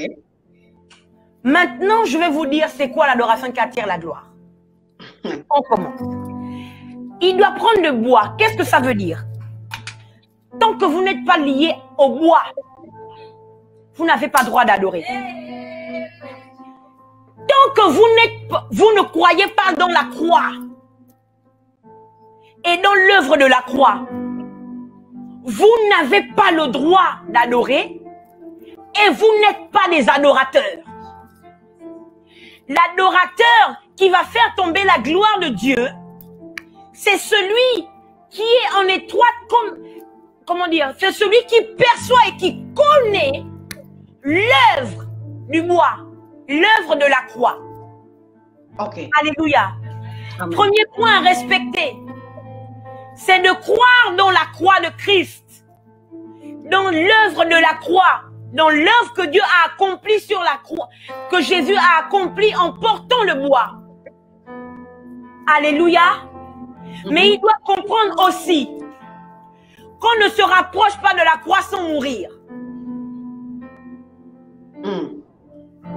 Maintenant, je vais vous dire c'est quoi l'adoration qui attire la gloire. On commence. Il doit prendre le bois. Qu'est-ce que ça veut dire? Tant que vous n'êtes pas lié au bois, vous n'avez pas droit d'adorer. Tant que vous ne croyez pas dans la croix et dans l'œuvre de la croix, vous n'avez pas le droit d'adorer et vous n'êtes pas des adorateurs. L'adorateur qui va faire tomber la gloire de Dieu, c'est celui qui est en étroite, comment dire, c'est celui qui perçoit et qui connaît l'œuvre du bois, l'œuvre de la croix. Ok. Alléluia. Amen. Premier point à respecter, c'est de croire dans la croix de Christ, dans l'œuvre de la croix, dans l'œuvre que Dieu a accomplie sur la croix, que Jésus a accompli en portant le bois. Alléluia. Mais il doit comprendre aussi qu'on ne se rapproche pas de la croix sans mourir.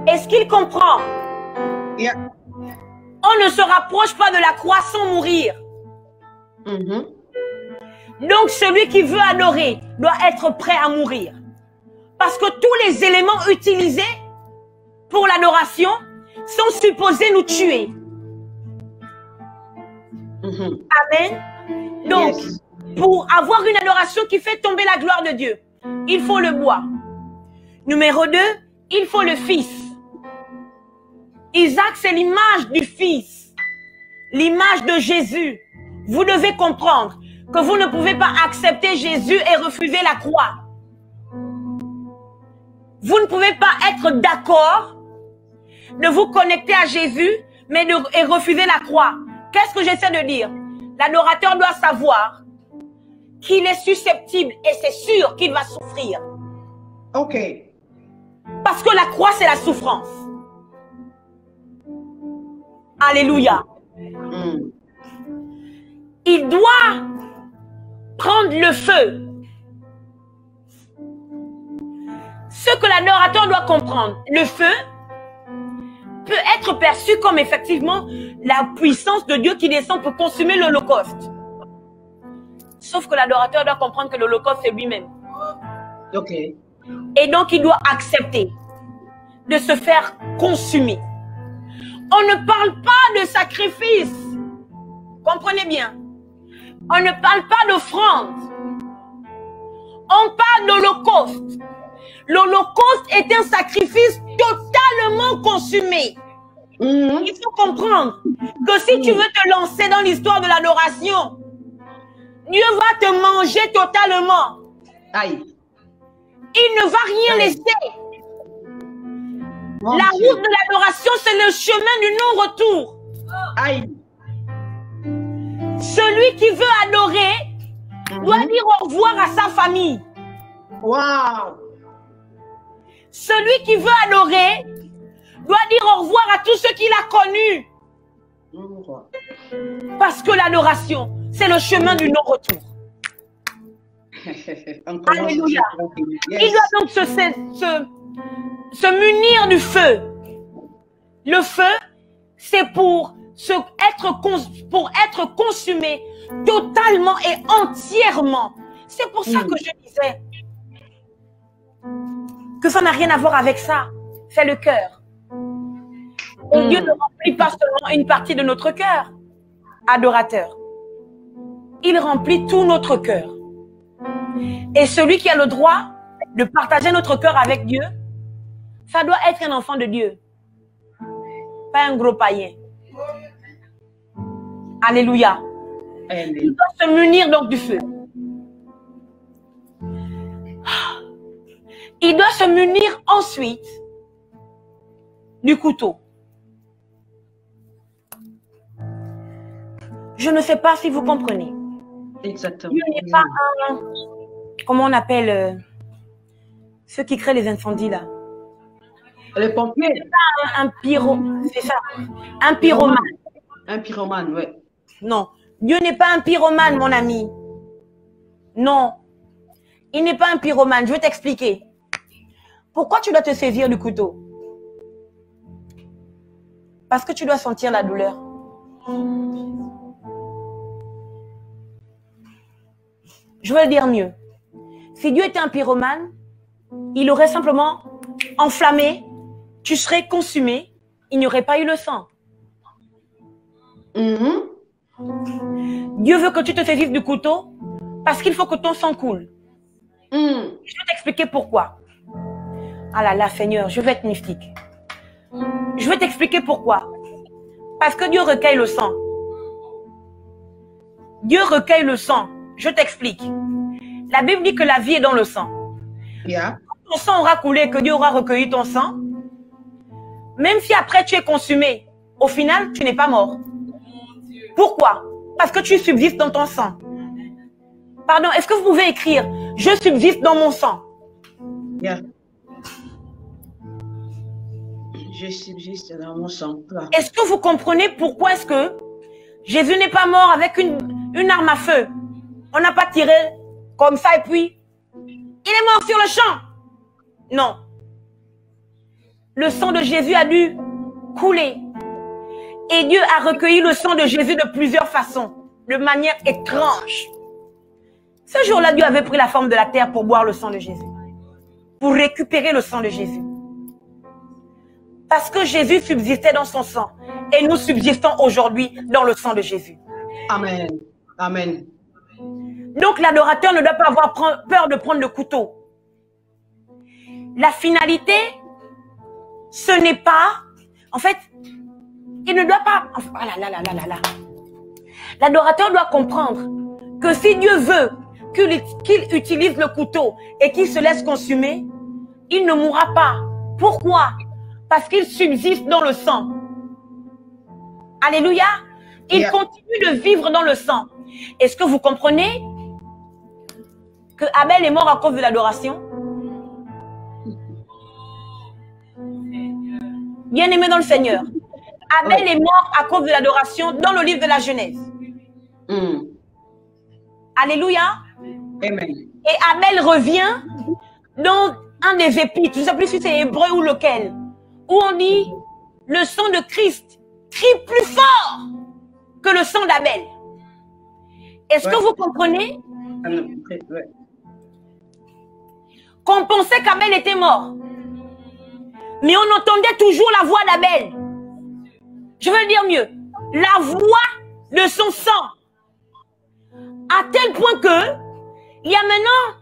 Est-ce qu'il comprend? Yeah. On ne se rapproche pas de la croix sans mourir. Donc celui qui veut adorer doit être prêt à mourir. Parce que tous les éléments utilisés pour l'adoration sont supposés nous tuer. Amen. Donc, Yes. pour avoir une adoration qui fait tomber la gloire de Dieu, il faut le bois. Numéro 2, il faut le fils. Isaac, c'est l'image du fils, l'image de Jésus. Vous devez comprendre que vous ne pouvez pas accepter Jésus et refuser la croix. Vous ne pouvez pas être d'accord de vous connecter à Jésus, mais et refuser la croix. Qu'est-ce que j'essaie de dire? L'adorateur doit savoir qu'il est susceptible et c'est sûr qu'il va souffrir. OK. Parce que la croix, c'est la souffrance. Alléluia. Il doit prendre le feu. Ce que l'adorateur doit comprendre, le feu peut être perçu comme effectivement la puissance de Dieu qui descend pour consumer l'Holocauste. Sauf que l'adorateur doit comprendre que l'Holocauste c'est lui-même. OK. Et donc il doit accepter de se faire consumer. On ne parle pas de sacrifice. Comprenez bien. On ne parle pas d'offrande. On parle d'Holocauste. L'Holocauste est un sacrifice totalement consumé. Il faut comprendre que si tu veux te lancer dans l'histoire de l'adoration, Dieu va te manger totalement. Aïe. Il ne va rien laisser. La route de l'adoration, c'est le chemin du non-retour. Aïe. Celui qui veut adorer doit dire au revoir à sa famille. Wow. Celui qui veut adorer doit dire au revoir à tous ceux qu'il a connus. Parce que l'adoration, c'est le chemin du non-retour. Alléluia. Il doit donc se munir du feu. Le feu, c'est pour être consumé totalement et entièrement. C'est pour ça que je disais que ça n'a rien à voir avec ça. C'est le cœur. Et Dieu ne remplit pas seulement une partie de notre cœur, adorateur. Il remplit tout notre cœur. Et celui qui a le droit de partager notre cœur avec Dieu, ça doit être un enfant de Dieu. Pas un gros païen. Alléluia. Il doit se munir donc du feu. Il doit se munir ensuite du couteau. Je ne sais pas si vous comprenez. Exactement. Dieu n'est pas un... Comment on appelle ceux qui créent les incendies là? Les pompiers. C'est pas un pyro... C'est ça. Un pyromane. Un pyromane, oui. Non. Dieu n'est pas un pyromane, mon ami. Non. Il n'est pas un pyromane. Je vais t'expliquer. Pourquoi tu dois te saisir du couteau? Parce que tu dois sentir la douleur. Je vais le dire mieux. Si Dieu était un pyromane, il aurait simplement enflammé, tu serais consumé, il n'y aurait pas eu le sang. Dieu veut que tu te saisisses du couteau parce qu'il faut que ton sang coule. Je vais t'expliquer pourquoi. Ah là là, Seigneur, je vais être mystique. Je vais t'expliquer pourquoi. Parce que Dieu recueille le sang. Dieu recueille le sang. Je t'explique. La Bible dit que la vie est dans le sang. Yeah. Quand ton sang aura coulé, que Dieu aura recueilli ton sang, même si après tu es consumé, au final, tu n'es pas mort. Pourquoi? Parce que tu subsistes dans ton sang. Pardon, est-ce que vous pouvez écrire « Je subsiste dans mon sang ». Yeah. Je subsiste dans mon sang. Est-ce que vous comprenez pourquoi est-ce que Jésus n'est pas mort avec une arme à feu? On n'a pas tiré comme ça et puis il est mort sur le champ. Non. Le sang de Jésus a dû couler. Et Dieu a recueilli le sang de Jésus de plusieurs façons, de manière étrange. Ce jour-là, Dieu avait pris la forme de la terre pour boire le sang de Jésus, pour récupérer le sang de Jésus. Parce que Jésus subsistait dans son sang et nous subsistons aujourd'hui dans le sang de Jésus. Amen. Amen. Donc l'adorateur ne doit pas avoir peur de prendre le couteau. La finalité, ce n'est pas... En fait, il ne doit pas... Ah là là là là là là. L'adorateur doit comprendre que si Dieu veut qu'il utilise le couteau et qu'il se laisse consumer, il ne mourra pas. Pourquoi? Parce qu'il subsiste dans le sang. Alléluia. Il continue de vivre dans le sang. Est-ce que vous comprenez? que Abel est mort à cause de l'adoration? Bien-aimé dans le Seigneur, Abel est mort à cause de l'adoration dans le livre de la Genèse. Alléluia. Amen. Et Abel revient dans un des épîtres, je ne sais plus si c'est hébreu ou lequel, où on dit le sang de Christ crie plus fort que le sang d'Abel. Est-ce que vous comprenez qu'on pensait qu'Abel était mort, mais on entendait toujours la voix d'Abel. Je veux dire mieux, la voix de son sang, à tel point que il y a maintenant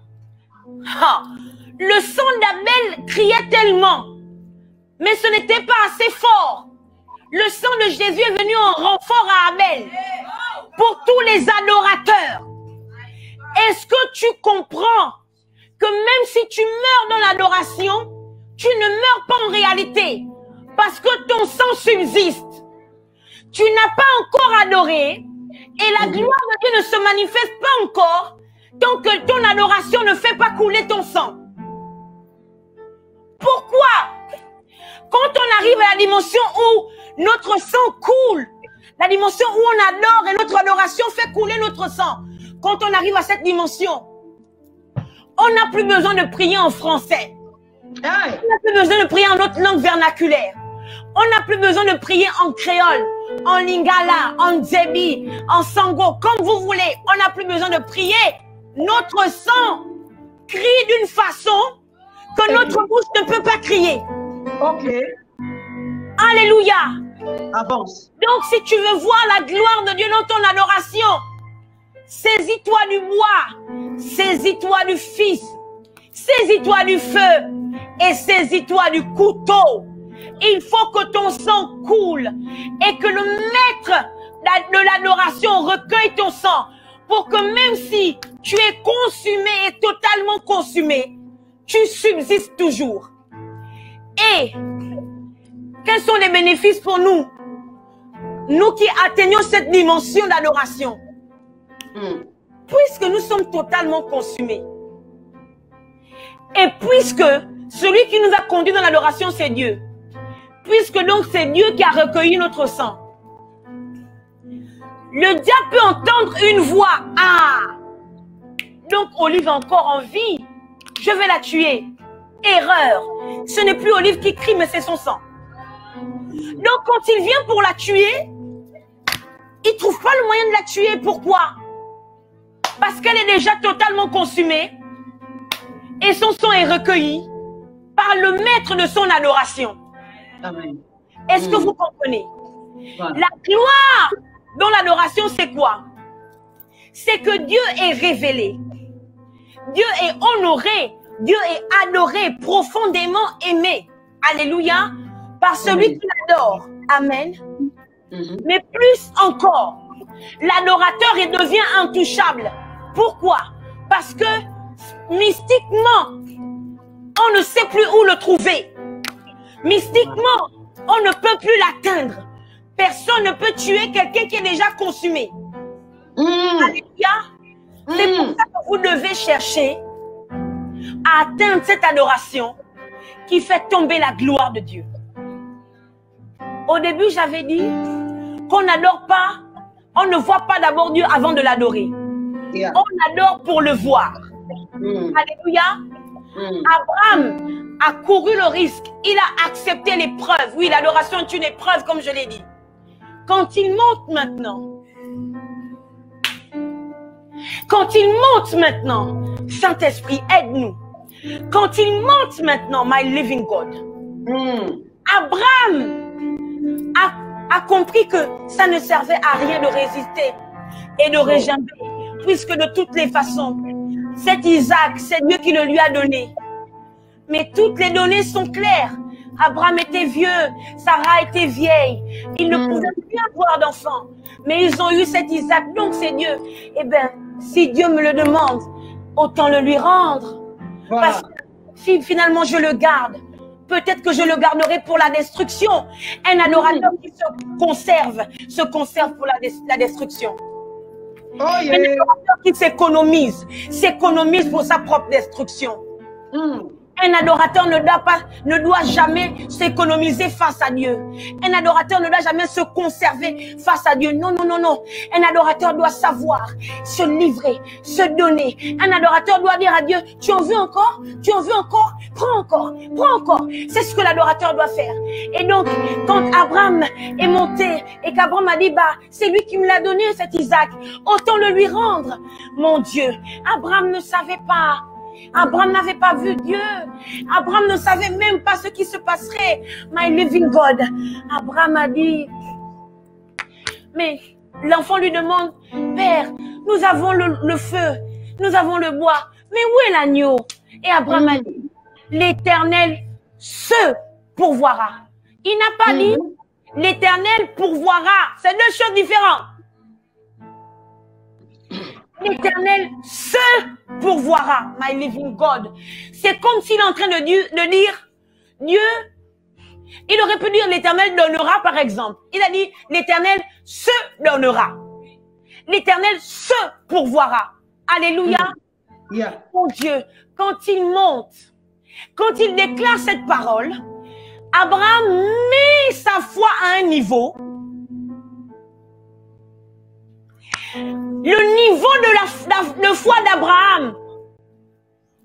le sang d'Abel criait tellement, mais ce n'était pas assez fort. Le sang de Jésus est venu en renfort à Abel pour tous les adorateurs. Est-ce que tu comprends que même si tu meurs dans l'adoration, tu ne meurs pas en réalité parce que ton sang subsiste. Tu n'as pas encore adoré et la gloire de Dieu ne se manifeste pas encore tant que ton adoration ne fait pas couler ton sang. Pourquoi? Quand on arrive à la dimension où notre sang coule, la dimension où on adore et notre adoration fait couler notre sang, quand on arrive à cette dimension, on n'a plus besoin de prier en français. On n'a plus besoin de prier en notre langue vernaculaire. On n'a plus besoin de prier en créole, en lingala, en dzebi, en sango, comme vous voulez. On n'a plus besoin de prier. Notre sang crie d'une façon que notre bouche ne peut pas crier. Ok. Alléluia. Avance. Donc, si tu veux voir la gloire de Dieu dans ton adoration, saisis-toi du bois, saisis-toi du Fils, saisis-toi du feu et saisis-toi du couteau. Il faut que ton sang coule et que le maître de l'adoration recueille ton sang pour que même si tu es consumé et totalement consumé, tu subsistes toujours. Et quels sont les bénéfices pour nous? Nous qui atteignons cette dimension d'adoration. Puisque nous sommes totalement consumés. Et puisque celui qui nous a conduits dans l'adoration, c'est Dieu. Puisque donc c'est Dieu qui a recueilli notre sang. Le diable peut entendre une voix. Ah! Donc Olive est encore en vie. Je vais la tuer. Erreur. Ce n'est plus Olive qui crie, mais c'est son sang. Donc quand il vient pour la tuer, il ne trouve pas le moyen de la tuer. Pourquoi? Parce qu'elle est déjà totalement consumée et son sang est recueilli par le maître de son adoration. Amen. Est-ce que vous comprenez? Voilà. La gloire dans l'adoration, c'est quoi? C'est que Dieu est révélé. Dieu est honoré. Dieu est adoré, profondément aimé. Alléluia. Par celui qui l'adore. Amen. Mais plus encore, l'adorateur devient intouchable. Pourquoi? Parce que mystiquement, on ne sait plus où le trouver. Mystiquement, on ne peut plus l'atteindre. Personne ne peut tuer quelqu'un qui est déjà consumé. Alléluia. C'est pour ça que vous devez chercher à atteindre cette adoration qui fait tomber la gloire de Dieu. Au début, j'avais dit qu'on n'adore pas, on ne voit pas d'abord Dieu avant de l'adorer. On adore pour le voir. Alléluia. Abraham a couru le risque. Il a accepté l'épreuve. Oui, l'adoration est une épreuve, comme je l'ai dit. Quand il monte maintenant, Saint-Esprit, aide-nous. Quand il monte maintenant, my living God, Abraham a compris que ça ne servait à rien de résister et de réjamber, puisque de toutes les façons, cet Isaac, c'est Dieu qui le lui a donné. Mais toutes les données sont claires. Abraham était vieux, Sarah était vieille. Ils ne pouvaient plus avoir d'enfants. Mais ils ont eu cet Isaac, donc c'est Dieu. Eh bien, si Dieu me le demande, autant le lui rendre. Voilà. Parce que si finalement je le garde, peut-être que je le garderai pour la destruction. Un adorateur qui se conserve pour la destruction. Oh Un yeah. adorateur qui s'économise pour sa propre destruction. Un adorateur ne doit jamais s'économiser face à Dieu. Un adorateur ne doit jamais se conserver face à Dieu. Non, non, non, non. Un adorateur doit savoir se livrer, se donner. Un adorateur doit dire à Dieu, tu en veux encore? Tu en veux encore? Prends encore, prends encore. C'est ce que l'adorateur doit faire. Et donc, quand Abraham est monté et qu'Abraham a dit, bah, c'est lui qui me l'a donné, cet Isaac, autant le lui rendre. Mon Dieu, Abraham ne savait pas. Abraham n'avait pas vu Dieu. Abraham ne savait même pas ce qui se passerait. My living God. Abraham a dit, mais l'enfant lui demande, Père, nous avons le feu, nous avons le bois, mais où est l'agneau? Et Abraham a dit, l'Éternel se pourvoira. Il n'a pas dit, l'Éternel pourvoira. C'est deux choses différentes. L'Éternel se pourvoira, my living God. C'est comme s'il est en train de dire, Dieu, il aurait pu dire l'Éternel donnera par exemple. Il a dit l'Éternel se donnera. L'Éternel se pourvoira. Alléluia. Yeah. Mon Dieu, quand il monte, quand il déclare cette parole, Abraham met sa foi à un niveau. Le niveau de foi d'Abraham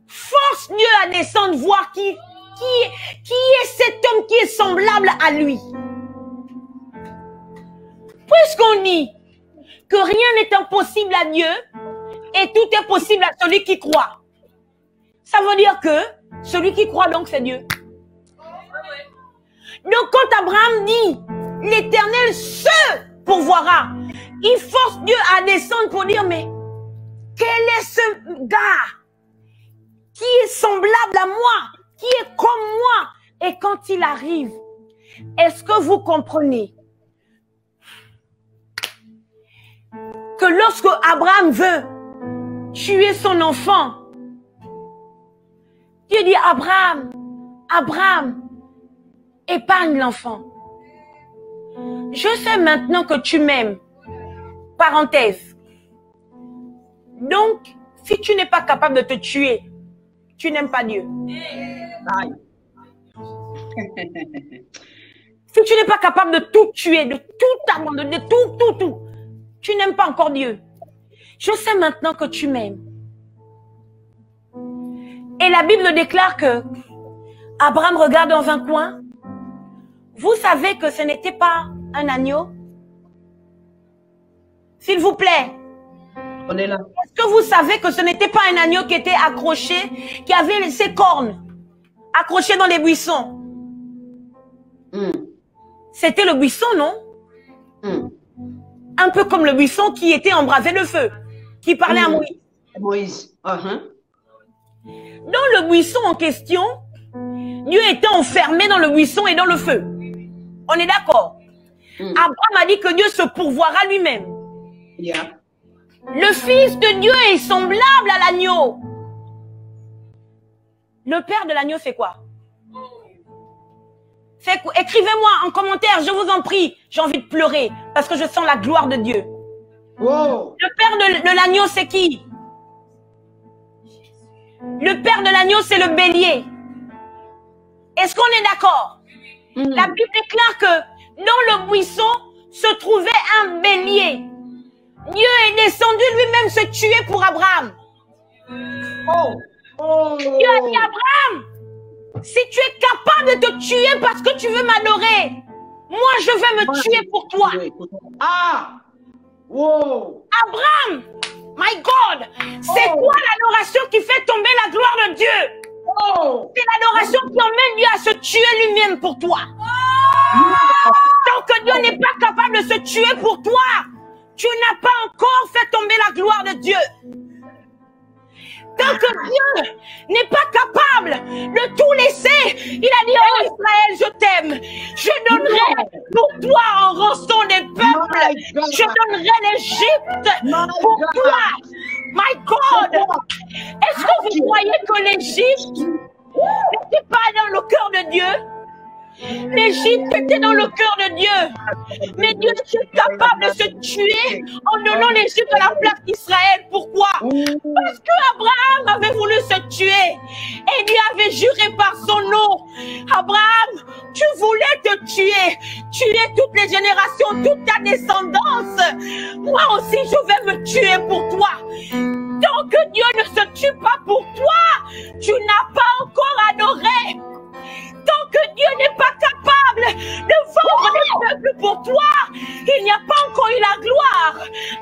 force Dieu à descendre voir qui est cet homme qui est semblable à lui. Puisqu'on dit que rien n'est impossible à Dieu et tout est possible à celui qui croit. Ça veut dire que celui qui croit donc c'est Dieu. Donc quand Abraham dit l'Éternel se pourvoira, il force Dieu à descendre pour dire, mais quel est ce gars qui est semblable à moi, qui est comme moi? Et quand il arrive, est-ce que vous comprenez que lorsque Abraham veut tuer son enfant, Dieu dit, Abraham, épargne l'enfant. Je sais maintenant que tu m'aimes. Parenthèse. Donc, si tu n'es pas capable de te tuer, tu n'aimes pas Dieu. Si tu n'es pas capable de tout tuer, de tout abandonner, de tout, tu n'aimes pas encore Dieu. Je sais maintenant que tu m'aimes. Et la Bible déclare que Abraham regarde dans un coin. Vous savez que ce n'était pas un agneau? S'il vous plaît. On est là. Est-ce que vous savez que ce n'était pas un agneau qui était accroché, qui avait ses cornes accrochées dans les buissons? C'était le buisson, non? Un peu comme le buisson qui était embrasé de feu, qui parlait à Moïse. Moïse. Dans le buisson en question, Dieu était enfermé dans le buisson et dans le feu. On est d'accord? Abraham a dit que Dieu se pourvoira lui-même. Yeah. Le Fils de Dieu est semblable à l'agneau. Le père de l'agneau, c'est quoi? Écrivez-moi en commentaire, je vous en prie. J'ai envie de pleurer parce que je sens la gloire de Dieu. Wow. Le père de l'agneau, c'est qui? Le père de l'agneau, c'est le bélier. Est-ce qu'on est d'accord? La Bible déclare que dans le buisson se trouvait un bélier. Dieu est descendu lui-même se tuer pour Abraham. Dieu a dit à Abraham, si tu es capable de te tuer parce que tu veux m'adorer, moi je vais me tuer pour toi. Abraham, my God, c'est quoi l'adoration qui fait tomber la gloire de Dieu? C'est l'adoration qui emmène Dieu à se tuer lui-même pour toi. Tant que Dieu n'est pas capable de se tuer pour toi, tu n'as pas encore fait tomber la gloire de Dieu. Tant que Dieu n'est pas capable de tout laisser, il a dit, oh Israël, je t'aime. Je donnerai pour toi en rançon des peuples. Je donnerai l'Égypte pour toi. My God. Est-ce que vous croyez que l'Égypte n'était pas dans le cœur de Dieu? L'Égypte était dans le cœur de Dieu. Mais Dieu était capable de se tuer en donnant l'Égypte à la place d'Israël. Pourquoi? Parce qu'Abraham avait voulu se tuer et lui avait juré par son nom. Abraham, tu voulais te tuer toutes les générations, toute ta descendance. Moi aussi, je vais me tuer pour toi. Tant que Dieu ne se tue pas pour toi, tu n'as pas encore adoré. Tant que Dieu n'est pas capable de vendre des peuples pour toi, il n'y a pas encore eu la gloire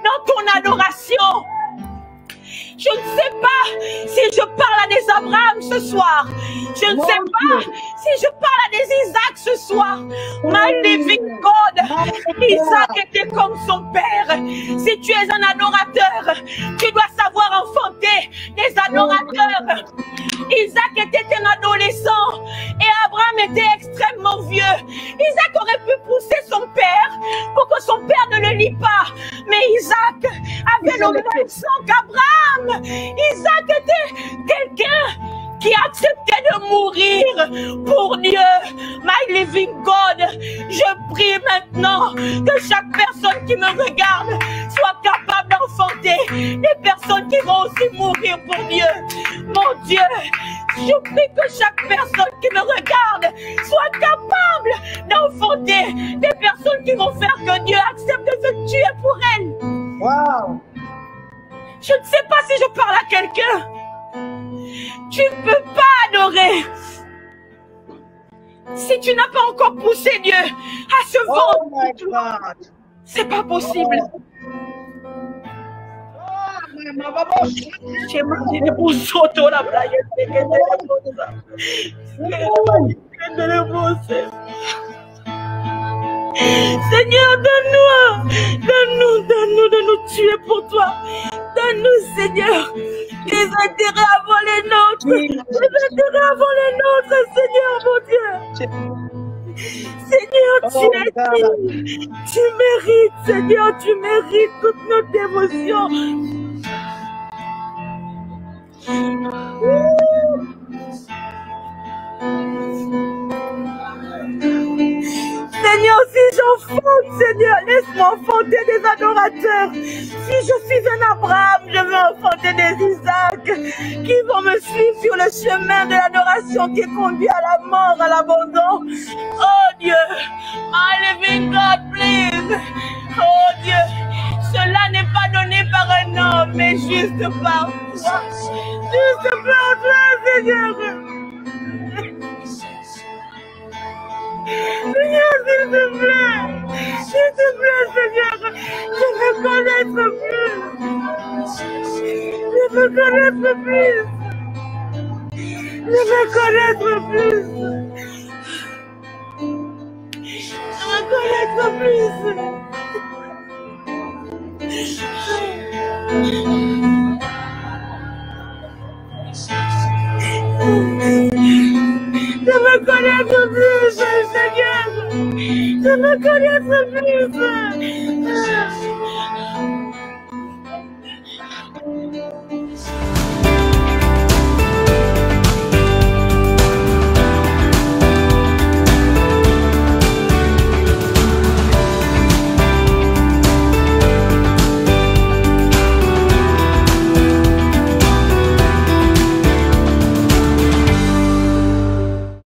dans ton adoration. Je ne sais pas si je parle à des Abraham ce soir. Je ne sais pas si je parle à des Isaac ce soir. My living God. Isaac était comme son père. Si tu es un adorateur, tu dois savoir enfanter des adorateurs. Isaac était un adolescent et Abraham était extrêmement vieux. Isaac aurait pu pousser son père pour que son père ne le lie pas. Mais Isaac avait le même sang qu'Abraham. Isaac était quelqu'un qui acceptait de mourir pour Dieu. My living God, je prie maintenant que chaque personne qui me regarde soit capable d'enfanter des personnes qui vont aussi mourir pour Dieu. Mon Dieu, je prie que chaque personne qui me regarde soit capable d'enfanter des personnes qui vont faire que Dieu accepte de se tuer pour elle. Wow. Je ne sais pas si je parle à quelqu'un. Tu ne peux pas adorer si tu n'as pas encore poussé Dieu à se vendre. C'est pas possible. J'ai mangé des boussotos la blague. Seigneur, donne-nous de nous tuer pour toi. Donne-nous, Seigneur, les intérêts avant les nôtres. Les intérêts avant les nôtres, Seigneur, mon Dieu. Seigneur, tu es digne. Tu mérites, Seigneur, tu mérites toute notre dévotion. Seigneur, si j'enfante, Seigneur, laisse-moi enfanter des adorateurs. Si je suis un Abraham, je veux enfanter des Isaac qui vont me suivre sur le chemin de l'adoration qui conduit à la mort, à l'abandon. Oh Dieu, my living God, please. Oh Dieu, cela n'est pas donné par un homme, mais juste par toi. Juste par toi, Seigneur. Seigneur, s'il te plaît, Seigneur, je veux connaître plus. Je veux connaître plus. Je veux connaître plus. Je veux connaître plus. Je veux connaître plus, Seigneur. Je veux connaître plus.